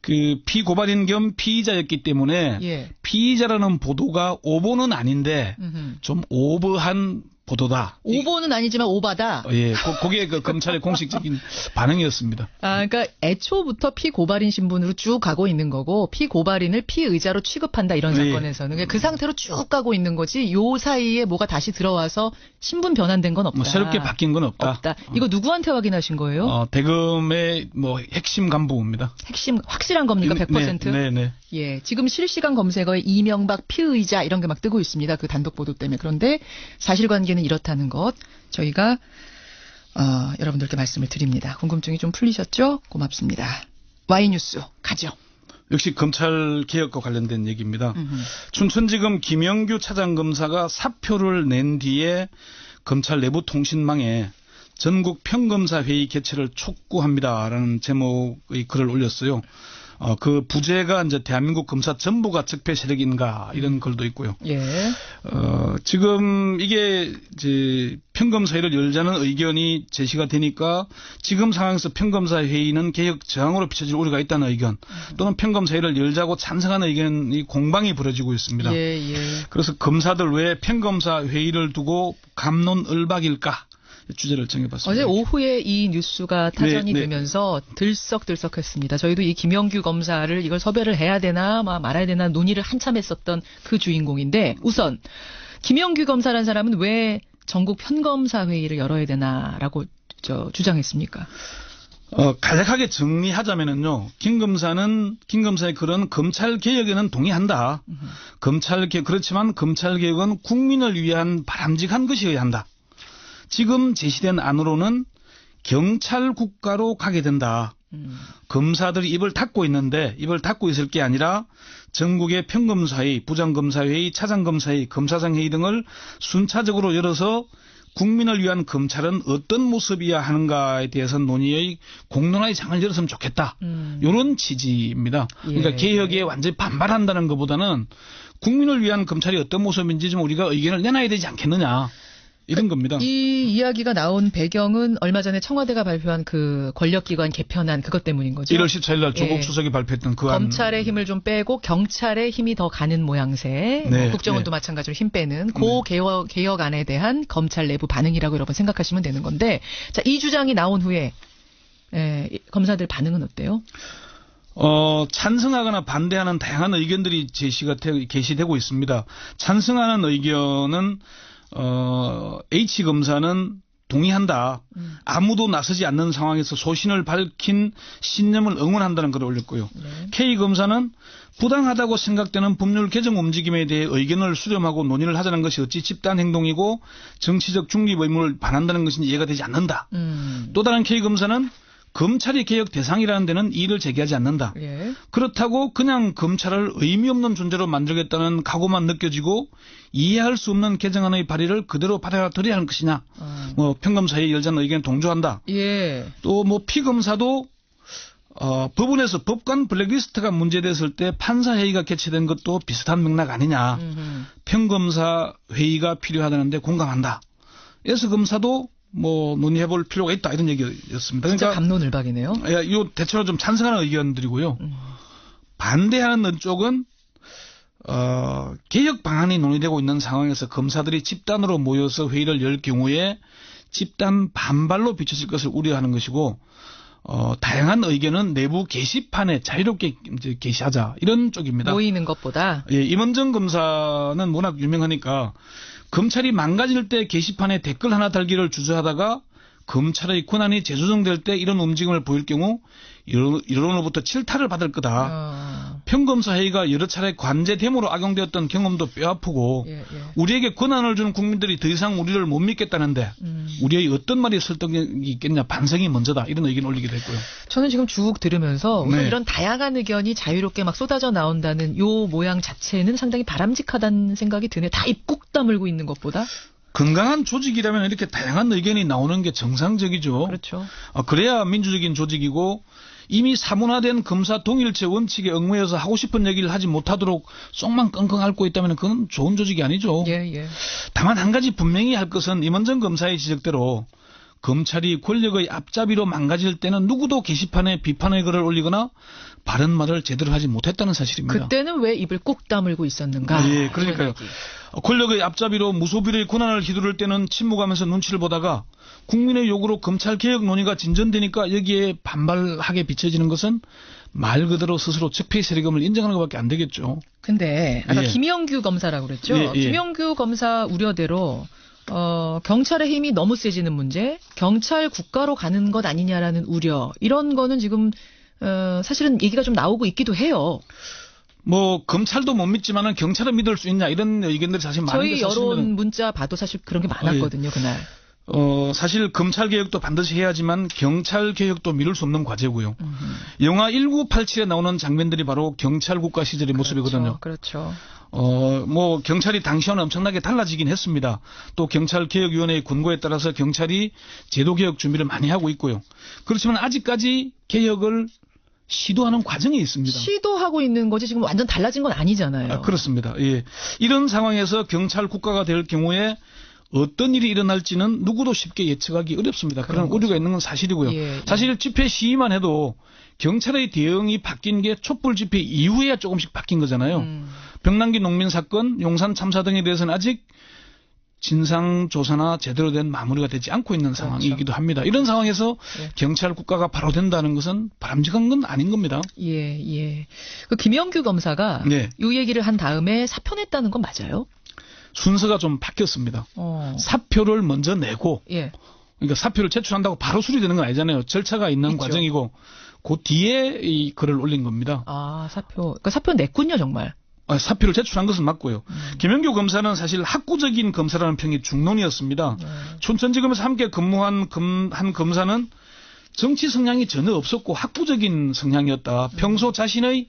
그 피고발인 겸 피의자였기 때문에 예. 피의자라는 보도가 오보는 아닌데 좀 오버한 보도다. 오보는 아니지만 오바다. 예, 그게 그 검찰의 공식적인 반응이었습니다. 아, 그러니까 애초부터 피고발인 신분으로 쭉 가고 있는 거고 피고발인을 피의자로 취급한다 이런 사건에서는 예. 그 상태로 쭉 가고 있는 거지. 요 사이에 뭐가 다시 들어와서 신분 변환된 건 없다. 뭐 새롭게 바뀐 건 없다. 이거 누구한테 확인하신 거예요? 대검의 뭐 핵심 간부입니다. 핵심 확실한 겁니까? 100%? 네. 예, 지금 실시간 검색어에 이명박 피의자 이런 게 막 뜨고 있습니다. 그 단독 보도 때문에. 그런데 사실관계는 이렇다는 것 저희가 여러분들께 말씀을 드립니다. 궁금증이 좀 풀리셨죠? 고맙습니다. Y뉴스 가죠. 역시 검찰 개혁과 관련된 얘기입니다. 춘천지검 김영규 차장검사가 사표를 낸 뒤에 검찰 내부 통신망에 전국 평검사회의 개최를 촉구합니다라는 제목의 글을 올렸어요. 그 부제가 이제 대한민국 검사 전부가 적폐 세력인가 이런 글도 있고요. 예. 지금 이게 이제 평검사회를 열자는 의견이 제시가 되니까 지금 상황에서 평검사회의는 개혁 저항으로 비춰질 우려가 있다는 의견 또는 평검사회를 열자고 찬성하는 의견이 공방이 벌어지고 있습니다. 예. 그래서 검사들 왜 평검사회의를 두고 갑론을박일까? 주제를 정해봤습니다. 어제 오후에 이 뉴스가 타전이 되면서 들썩들썩했습니다. 저희도 이 김영규 검사를 이걸 섭외를 해야 되나 말아야 되나 논의를 한참 했었던 그 주인공인데 우선 김영규 검사라는 사람은 왜 전국 평검사회의를 열어야 되나라고 주장했습니까? 간략하게 정리하자면은요, 김 검사의 그런 검찰 개혁에는 동의한다. 그렇지만 검찰 개혁은 국민을 위한 바람직한 것이어야 한다. 지금 제시된 안으로는 경찰 국가로 가게 된다. 검사들이 입을 닫고 있는데 입을 닫고 있을 게 아니라 전국의 평검사회의, 부장검사회의, 차장검사회의, 검사장회의 등을 순차적으로 열어서 국민을 위한 검찰은 어떤 모습이어야 하는가에 대해서 논의의 공론화의 장을 열었으면 좋겠다. 이런 취지입니다. 그러니까 개혁에 완전히 반발한다는 것보다는 국민을 위한 검찰이 어떤 모습인지 좀 우리가 의견을 내놔야 되지 않겠느냐. 이런 겁니다. 이 이야기가 나온 배경은 얼마 전에 청와대가 발표한 그 권력기관 개편안 그것 때문인 거죠. 1월 14일 날 조국 수석이 발표했던 그 안. 검찰의 힘을 좀 빼고 경찰의 힘이 더 가는 모양새. 국정원도 마찬가지로 힘 빼는 그 개혁안에 대한 검찰 내부 반응이라고 여러분 생각하시면 되는 건데 자, 이 주장이 나온 후에 검사들 반응은 어때요? 찬성하거나 반대하는 다양한 의견들이 게시되고 있습니다. 찬성하는 의견은 H검사는 동의한다. 아무도 나서지 않는 상황에서 소신을 밝힌 신념을 응원한다는 글을 올렸고요. K검사는 부당하다고 생각되는 법률 개정 움직임에 대해 의견을 수렴하고 논의를 하자는 것이 어찌 집단 행동이고 정치적 중립 의무를 반한다는 것인지 이해가 되지 않는다. 또 다른 K검사는 검찰이 개혁 대상이라는 데는 이의를 제기하지 않는다. 예. 그렇다고 그냥 검찰을 의미 없는 존재로 만들겠다는 각오만 느껴지고 이해할 수 없는 개정안의 발의를 그대로 받아들여야 하는 것이냐. 뭐 평검사회의 열자는 의견에 동조한다. 예. 또 뭐 피검사도 법원에서 법관 블랙리스트가 문제됐을 때 판사회의가 개최된 것도 비슷한 맥락 아니냐. 평검사 회의가 필요하다는데 공감한다. 에서 검사도 뭐 논의해볼 필요가 있다 이런 얘기였습니다. 진짜 그러니까 갑론을박이네요. 이 대체로 좀 찬성하는 의견들이고요. 반대하는 쪽은 개혁 방안이 논의되고 있는 상황에서 검사들이 집단으로 모여서 회의를 열 경우에 집단 반발로 비춰질 것을 우려하는 것이고 다양한 의견은 내부 게시판에 자유롭게 이제 게시하자 이런 쪽입니다. 모이는 것보다. 예, 임원정 검사는 워낙 유명하니까 검찰이 망가질 때 게시판에 댓글 하나 달기를 주저하다가 검찰의 권한이 재조정될 때 이런 움직임을 보일 경우 여론으로부터 질타를 받을 거다. 평검사회의가 여러 차례 관제 데모로 악용되었던 경험도 뼈아프고 우리에게 권한을 주는 국민들이 더 이상 우리를 못 믿겠다는데 우리의 어떤 말이 설득력이 있겠냐 반성이 먼저다 이런 의견을 올리기도 했고요. 저는 지금 쭉 들으면서 이런 다양한 의견이 자유롭게 막 쏟아져 나온다는 요 모양 자체는 상당히 바람직하다는 생각이 드네요. 다 입 꾹 다물고 있는 것보다. 건강한 조직이라면 이렇게 다양한 의견이 나오는 게 정상적이죠. 그렇죠. 그래야 민주적인 조직이고 이미 사문화된 검사 동일체 원칙에 얽매여서 하고 싶은 얘기를 하지 못하도록 쏙만 끙끙 앓고 있다면 그건 좋은 조직이 아니죠. 예. 다만 한 가지 분명히 할 것은 임원정 검사의 지적대로 검찰이 권력의 앞잡이로 망가질 때는 누구도 게시판에 비판의 글을 올리거나 바른 말을 제대로 하지 못했다는 사실입니다. 그때는 왜 입을 꾹 다물고 있었는가? 예, 그러니까요. 권력의 앞잡이로 무소불위의 권한을 휘두를 때는 침묵하면서 눈치를 보다가 국민의 요구로 검찰 개혁 논의가 진전되니까 여기에 반발하게 비춰지는 것은 말 그대로 스스로 적폐 세력임을 인정하는 것밖에 안 되겠죠. 근데 아까 김영규 검사라고 그랬죠. 김영규 검사 우려대로 경찰의 힘이 너무 세지는 문제, 경찰 국가로 가는 것 아니냐라는 우려, 이런 거는 지금 사실은 얘기가 좀 나오고 있기도 해요. 뭐 검찰도 못 믿지만은 경찰은 믿을 수 있냐 이런 의견들이 사실 많은 게 사실은 저희 여론 문자 봐도 사실 그런 게 많았거든요. 그날. 사실 검찰 개혁도 반드시 해야지만 경찰 개혁도 미룰 수 없는 과제고요. 영화 1987에 나오는 장면들이 바로 경찰 국가 시절의 모습이거든요. 그렇죠. 뭐 경찰이 당시와는 엄청나게 달라지긴 했습니다. 또 경찰개혁위원회의 권고에 따라서 경찰이 제도 개혁 준비를 많이 하고 있고요. 그렇지만 아직까지 개혁을 시도하는 과정에 있습니다. 시도하고 있는 거지 지금 완전 달라진 건 아니잖아요. 그렇습니다. 예. 이런 상황에서 경찰 국가가 될 경우에 어떤 일이 일어날지는 누구도 쉽게 예측하기 어렵습니다. 그런 우려가 있는 건 사실이고요. 사실 집회 시위만 해도 경찰의 대응이 바뀐 게 촛불 집회 이후에야 조금씩 바뀐 거잖아요. 병남기 농민 사건, 용산 참사 등에 대해서는 아직 진상조사나 제대로 된 마무리가 되지 않고 있는 상황이기도 합니다. 이런 상황에서 경찰 국가가 바로 된다는 것은 바람직한 건 아닌 겁니다. 예. 그 김영규 검사가 이 얘기를 한 다음에 사표냈다는 건 맞아요? 순서가 좀 바뀌었습니다. 사표를 먼저 내고, 그러니까 사표를 제출한다고 바로 수리되는 건 아니잖아요. 절차가 있는 과정이고, 그 뒤에 이 글을 올린 겁니다. 그러니까 사표 냈군요, 정말. 사표를 제출한 것은 맞고요. 김영규 검사는 사실 학구적인 검사라는 평이 중론이었습니다. 촌천지검에서 함께 근무한 한 검사는 정치 성향이 전혀 없었고 학구적인 성향이었다. 평소 자신의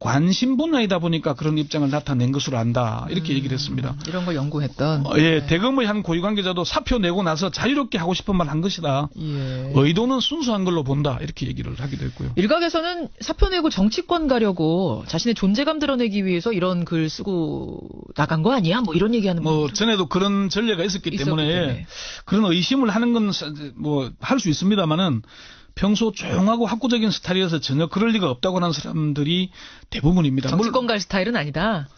관심 분야이다 보니까 그런 입장을 나타낸 것으로 안다. 이렇게 얘기를 했습니다. 이런 걸 연구했던. 대검의 한 고위 관계자도 사표 내고 나서 자유롭게 하고 싶은 말 한 것이다. 의도는 순수한 걸로 본다. 이렇게 얘기를 하기도 했고요. 일각에서는 사표 내고 정치권 가려고 자신의 존재감 드러내기 위해서 이런 글 쓰고 나간 거 아니야? 뭐 이런 얘기하는 분들. 전에도 그런 전례가 있었기 때문에 그런 의심을 하는 건 뭐 할 수 있습니다만은 평소 조용하고 학구적인 스타일이어서 전혀 그럴 리가 없다고 하는 사람들이 대부분입니다. 정치권 갈 스타일은 아니다.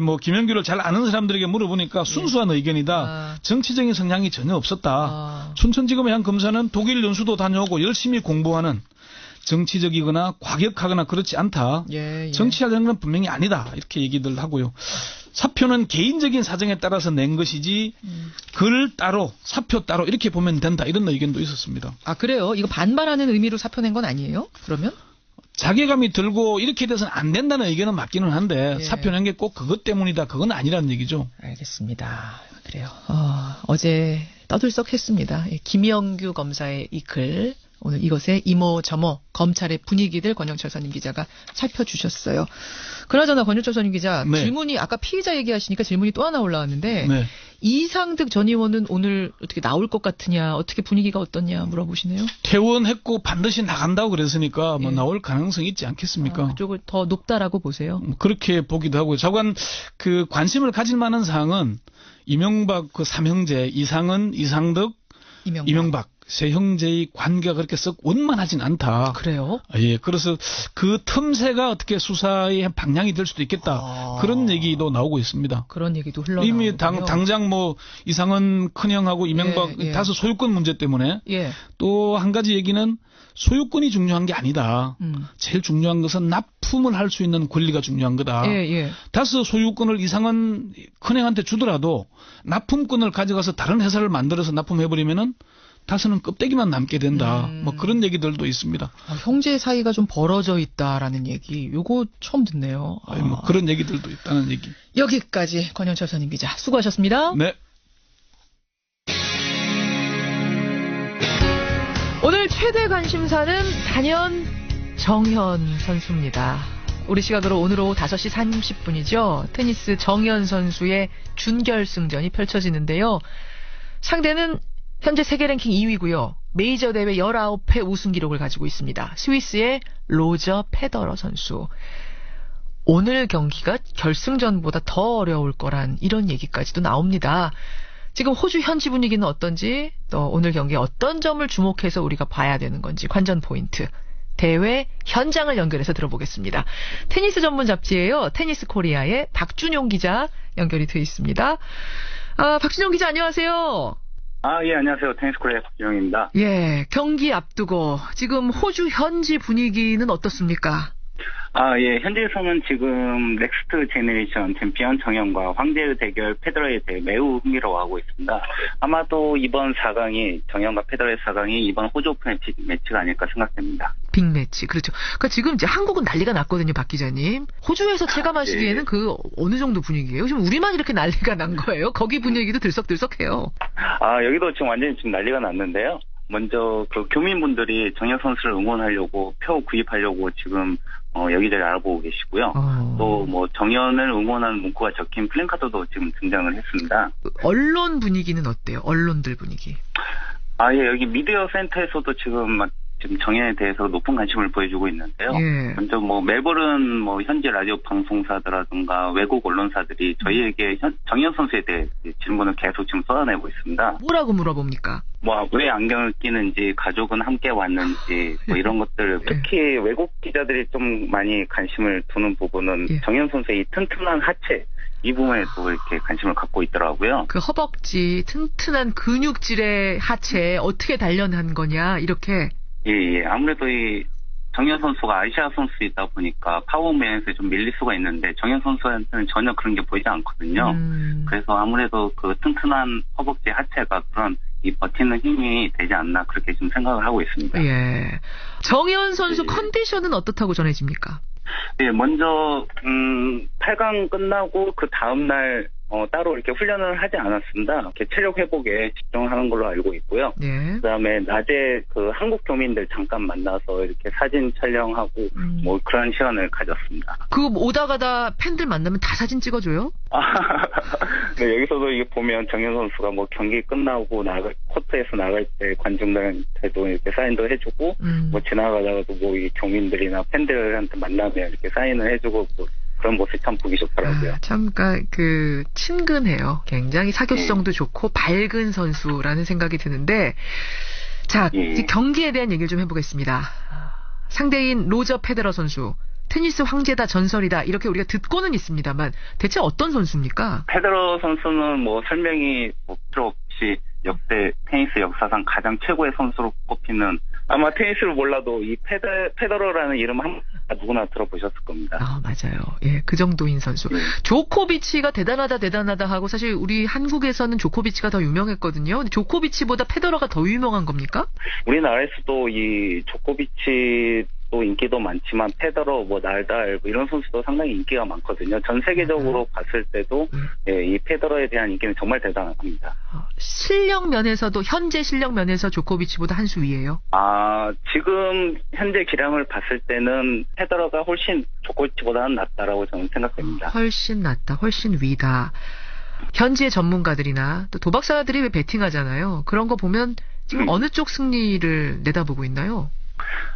뭐 김영규를 잘 아는 사람들에게 물어보니까 순수한 의견이다. 정치적인 성향이 전혀 없었다. 춘천지검의 한 검사는 독일 연수도 다녀오고 열심히 공부하는 정치적이거나 과격하거나 그렇지 않다. 정치하려는 건 분명히 아니다. 이렇게 얘기들 하고요. 사표는 개인적인 사정에 따라서 낸 것이지 글 따로 사표 따로 이렇게 보면 된다. 이런 의견도 있었습니다. 그래요? 이거 반발하는 의미로 사표 낸 건 아니에요? 그러면? 자괴감이 들고 이렇게 돼서는 안 된다는 의견은 맞기는 한데 사표 낸 게 꼭 그것 때문이다. 그건 아니라는 얘기죠. 알겠습니다. 그래요. 어제 떠들썩했습니다. 김영규 검사의 이 글. 오늘 이것의 이모저모 검찰의 분위기들 권영철 선임 기자가 살펴주셨어요. 그나저나 권영철 선임 기자 네. 질문이 아까 피의자 얘기하시니까 질문이 또 하나 올라왔는데 네. 이상득 전 의원은 오늘 어떻게 나올 것 같으냐, 어떻게 분위기가 어떻냐 물어보시네요. 퇴원했고 반드시 나간다고 그랬으니까 뭐 나올 가능성이 있지 않겠습니까? 그쪽을 더 높다라고 보세요. 그렇게 보기도 하고요. 자관 그 관심을 가질 만한 사항은 이명박 그 삼형제 이상은, 이상득, 이명박 세 형제의 관계가 그렇게 썩 원만하진 않다. 그래요? 예, 그래서 그 틈새가 어떻게 수사의 방향이 될 수도 있겠다. 그런 얘기도 나오고 있습니다. 그런 얘기도 흘러나오고 이미 당장 뭐 이상은 큰형하고 이명박 다소 소유권 문제 때문에 또 한 가지 얘기는 소유권이 중요한 게 아니다. 제일 중요한 것은 납품을 할 수 있는 권리가 중요한 거다. 다소 소유권을 이상은 큰형한테 주더라도 납품권을 가져가서 다른 회사를 만들어서 납품해버리면은 다스는 껍데기만 남게 된다. 뭐 그런 얘기들도 있습니다. 형제 사이가 좀 벌어져 있다라는 얘기, 요거 처음 듣네요. 뭐 그런 얘기들도 있다는 얘기. 여기까지 권영철 선임 기자 수고하셨습니다. 네. 오늘 최대 관심사는 단연 정현 선수입니다. 우리 시각으로 오늘 오후 5시 30분이죠. 테니스 정현 선수의 준결승전이 펼쳐지는데요. 상대는 현재 세계 랭킹 2위고요. 메이저 대회 19회 우승 기록을 가지고 있습니다. 스위스의 로저 페더러 선수. 오늘 경기가 결승전보다 더 어려울 거란 이런 얘기까지도 나옵니다. 지금 호주 현지 분위기는 어떤지, 또 오늘 경기에 어떤 점을 주목해서 우리가 봐야 되는 건지 관전 포인트. 대회 현장을 연결해서 들어보겠습니다. 테니스 전문 잡지예요. 테니스 코리아의 박준용 기자 연결이 돼 있습니다. 박준용 기자 안녕하세요. 예, 안녕하세요. 테니스 코리아 박준용입니다. 예, 경기 앞두고 지금 호주 현지 분위기는 어떻습니까? 예, 현지에서는 지금 넥스트 제너레이션 챔피언 정현과 황제의 대결 페더러에 대해 매우 흥미로워하고 있습니다. 아마도 이번 4강이 정현과 페더러의 4강이 이번 호주 오픈의 빅매치가 아닐까 생각됩니다. 빅매치, 그렇죠. 그러니까 지금 이제 한국은 난리가 났거든요, 박 기자님. 호주에서 체감하시기에는 그 어느 정도 분위기예요? 지금 우리만 이렇게 난리가 난 거예요? 거기 분위기도 들썩들썩해요. 여기도 지금 완전히 지금 난리가 났는데요. 먼저 그 교민분들이 정현 선수를 응원하려고 표 구입하려고 지금 여기저기 알아보고 계시고요. 또 뭐 정현을 응원하는 문구가 적힌 플랜카드도 지금 등장을 했습니다. 언론 분위기는 어때요? 언론들 분위기. 예, 여기 미디어 센터에서도 지금 정현에 대해서 높은 관심을 보여주고 있는데요. 먼저 뭐 멜버른 뭐 현지 라디오 방송사들라든가 외국 언론사들이 저희에게 정현 선수에 대해 질문을 계속 지금 쏟아내고 있습니다. 뭐라고 물어봅니까? 왜 안경을 끼는지, 가족은 함께 왔는지, 뭐 이런 것들, 특히 외국 기자들이 좀 많이 관심을 두는 부분은 정현 선수의 이 튼튼한 하체, 이 부분에 또 이렇게 관심을 갖고 있더라고요. 그 허벅지, 튼튼한 근육질의 하체, 어떻게 단련한 거냐, 이렇게. 예. 아무래도 이 정현 선수가 아시아 선수이다 보니까 파워 면에서 좀 밀릴 수가 있는데 정현 선수한테는 전혀 그런 게 보이지 않거든요. 그래서 아무래도 그 튼튼한 허벅지 하체가 그런 이 버티는 힘이 되지 않나 그렇게 지금 생각을 하고 있습니다. 예. 정현 선수 컨디션은 어떻다고 전해집니까? 예, 먼저 8강 끝나고 그 다음 날 따로 이렇게 훈련을 하지 않았습니다. 이렇게 체력 회복에 집중하는 걸로 알고 있고요. 그다음에 낮에 그 한국 교민들 잠깐 만나서 이렇게 사진 촬영하고 뭐 그런 시간을 가졌습니다. 그 오다 가다 팬들 만나면 다 사진 찍어줘요? 네, 여기서도 이게 보면 정현 선수가 뭐 경기 끝나고 코트에서 나갈 때 관중들한테도 이렇게 사인도 해주고 뭐 지나가다가도 뭐 이 교민들이나 팬들한테 만나면 이렇게 사인을 해주고 뭐 그런 모습이 참 보기 좋더라고요. 참, 그, 친근해요. 굉장히 사교성도 좋고 밝은 선수라는 생각이 드는데, 자, 경기에 대한 얘기를 좀 해보겠습니다. 상대인 로저 페더러 선수, 테니스 황제다, 전설이다, 이렇게 우리가 듣고는 있습니다만, 대체 어떤 선수입니까? 페더러 선수는 뭐 설명이 필요 없이 역대 테니스 역사상 가장 최고의 선수로 꼽히는, 아마 테니스를 몰라도 이 페더러라는 이름 누구나 들어보셨을 겁니다. 맞아요. 예, 그 정도인 선수. 조코비치가 대단하다 하고 사실 우리 한국에서는 조코비치가 더 유명했거든요. 근데 조코비치보다 페더러가 더 유명한 겁니까? 우리나라에서도 이 조코비치 선수도 인기도 많지만 페더러, 나달 이런 선수도 상당히 인기가 많거든요. 전 세계적으로 봤을 때도 이 페더러에 대한 인기는 정말 대단합니다. 실력 면에서도 현재 실력 면에서 조코비치보다 한 수 위예요? 지금 현재 기량을 봤을 때는 페더러가 훨씬 조코비치보다는 낫다라고 저는 생각됩니다. 훨씬 낫다, 훨씬 위다. 현지의 전문가들이나 또 도박사들이 왜 베팅하잖아요. 그런 거 보면 지금 어느 쪽 승리를 내다보고 있나요?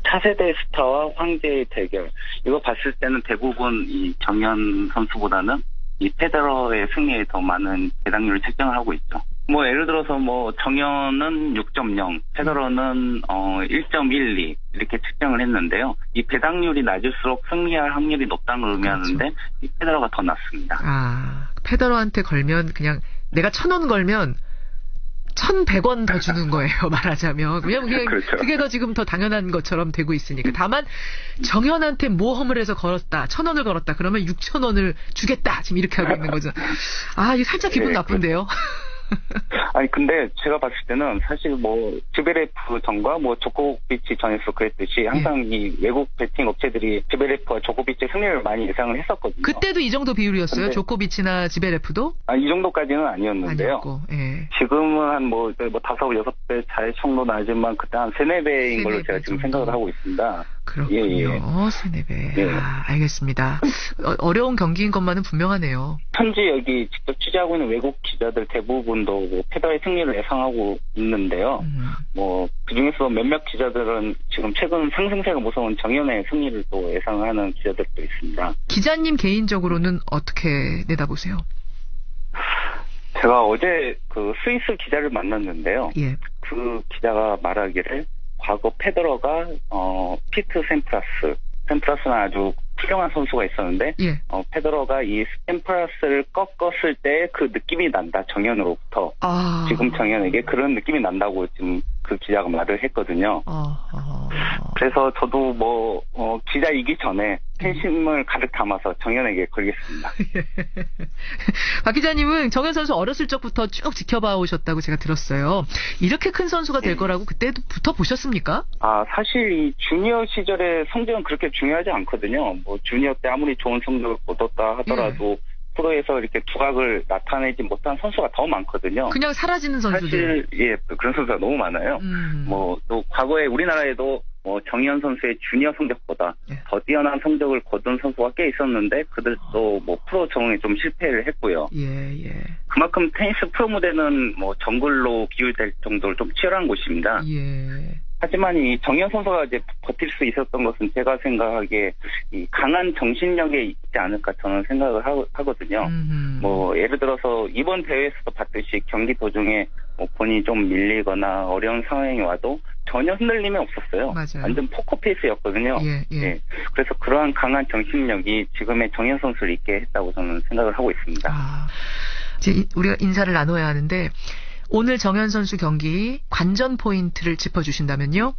차세대 스타와 황제의 대결. 이거 봤을 때는 대부분 이 정현 선수보다는 이 페더러의 승리에 더 많은 배당률을 책정을 하고 있죠. 예를 들어서 정현은 6.0, 페더러는 1.12 이렇게 책정을 했는데요. 이 배당률이 낮을수록 승리할 확률이 높다는 걸 의미하는데 그렇죠. 이 페더러가 더 낮습니다. 페더러한테 걸면 그냥 내가 1,000원 걸면 1,100원 더 주는 거예요, 말하자면. 왜냐면 그렇죠. 그게 더 지금 더 당연한 것처럼 되고 있으니까. 다만, 정현한테 모험을 해서 걸었다, 1,000원을 걸었다, 그러면 6,000원을 주겠다, 지금 이렇게 하고 있는 거죠. 이게 살짝 기분 나쁜데요? 근데 제가 봤을 때는 사실 즈베레프 전과 조코비치 전에서 그랬듯이 항상 이 외국 베팅 업체들이 즈베레프와 조코비치 승리를 많이 예상을 했었거든요. 그때도 이 정도 비율이었어요? 조코비치나 즈베레프도? 이 정도까지는 아니었는데요. 지금은 한 5, 6배 차이 정도 나지만 그때 한 3, 4배인 걸로 제가 지금 생각을 하고 있습니다. 그렇군요. 3, 4배. 알겠습니다. 어려운 경기인 것만은 분명하네요. 현지 여기 직접 취재하고 있는 외국 기자들 대부분도 페더러의 승리를 예상하고 있는데요. 그중에서 몇몇 기자들은 지금 최근 상승세가 무서운 정현의 승리를 또 예상하는 기자들도 있습니다. 기자님 개인적으로는 어떻게 내다보세요? 제가 어제 스위스 기자를 만났는데요. 그 기자가 말하기를 과거 페더러가 피트 샘프라스는 아주 훌륭한 선수가 있었는데 페더러가 이 샘프라스를 꺾었을 때 그 느낌이 난다, 정현으로부터. 지금 정현에게 그런 느낌이 난다고 지금 그 기자가 말을 했거든요. 그래서 저도 기자이기 전에 팬심을 가득 담아서 정현에게 걸겠습니다. 박 기자님은 정현 선수 어렸을 적부터 쭉 지켜봐 오셨다고 제가 들었어요. 이렇게 큰 선수가 될 거라고 그때부터 보셨습니까? 사실 이 주니어 시절의 성적은 그렇게 중요하지 않거든요. 주니어 때 아무리 좋은 성적을 거뒀다 하더라도 프로에서 이렇게 두각을 나타내지 못한 선수가 더 많거든요. 그냥 사라지는 선수들. 사실 그런 선수가 너무 많아요. 또 과거에 우리나라에도 정현 선수의 주니어 성적보다 더 뛰어난 성적을 거둔 선수가 꽤 있었는데 그들도 프로 적응에 좀 실패를 했고요. 그만큼 테니스 프로 무대는 정글로 비유될 정도로 좀 치열한 곳입니다. 하지만 이 정현 선수가 이제 버틸 수 있었던 것은 제가 생각하기에 이 강한 정신력에 있지 않을까 저는 생각을 하거든요. 예를 들어서 이번 대회에서도 봤듯이 경기 도중에 본인이 좀 밀리거나 어려운 상황이 와도 전혀 흔들림이 없었어요. 맞아요. 완전 포커페이스였거든요. 그래서 그러한 강한 정신력이 지금의 정현 선수를 있게 했다고 저는 생각을 하고 있습니다. 이제 우리가 인사를 나눠야 하는데 오늘 정현 선수 경기 관전 포인트를 짚어주신다면요?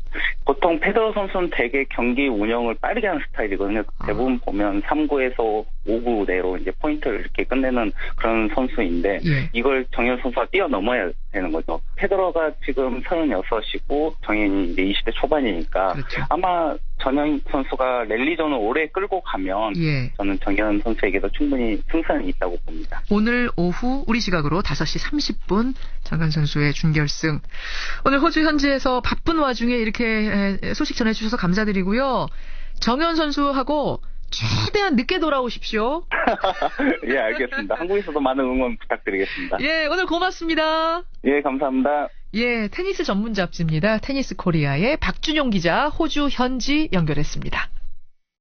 보통 페더러 선수는 되게 경기 운영을 빠르게 하는 스타일이거든요. 대부분 보면 3구에서 5구 내로 이제 포인트를 이렇게 끝내는 그런 선수인데 이걸 정현 선수가 뛰어넘어야 되는 거죠. 페더러가 지금 36이고 정현이 이제 20대 초반이니까 아마 정현 선수가 랠리전을 오래 끌고 가면 저는 정현 선수에게도 충분히 승산이 있다고 봅니다. 오늘 오후 우리 시각으로 5시 30분 정현 선수의 준결승. 오늘 호주 현지에서 바쁜 와중에 이렇게 소식 전해주셔서 감사드리고요. 정현 선수하고 최대한 늦게 돌아오십시오. 알겠습니다. 한국에서도 많은 응원 부탁드리겠습니다. 오늘 고맙습니다. 감사합니다. 테니스 전문 잡지입니다. 테니스 코리아의 박준용 기자 호주 현지 연결했습니다.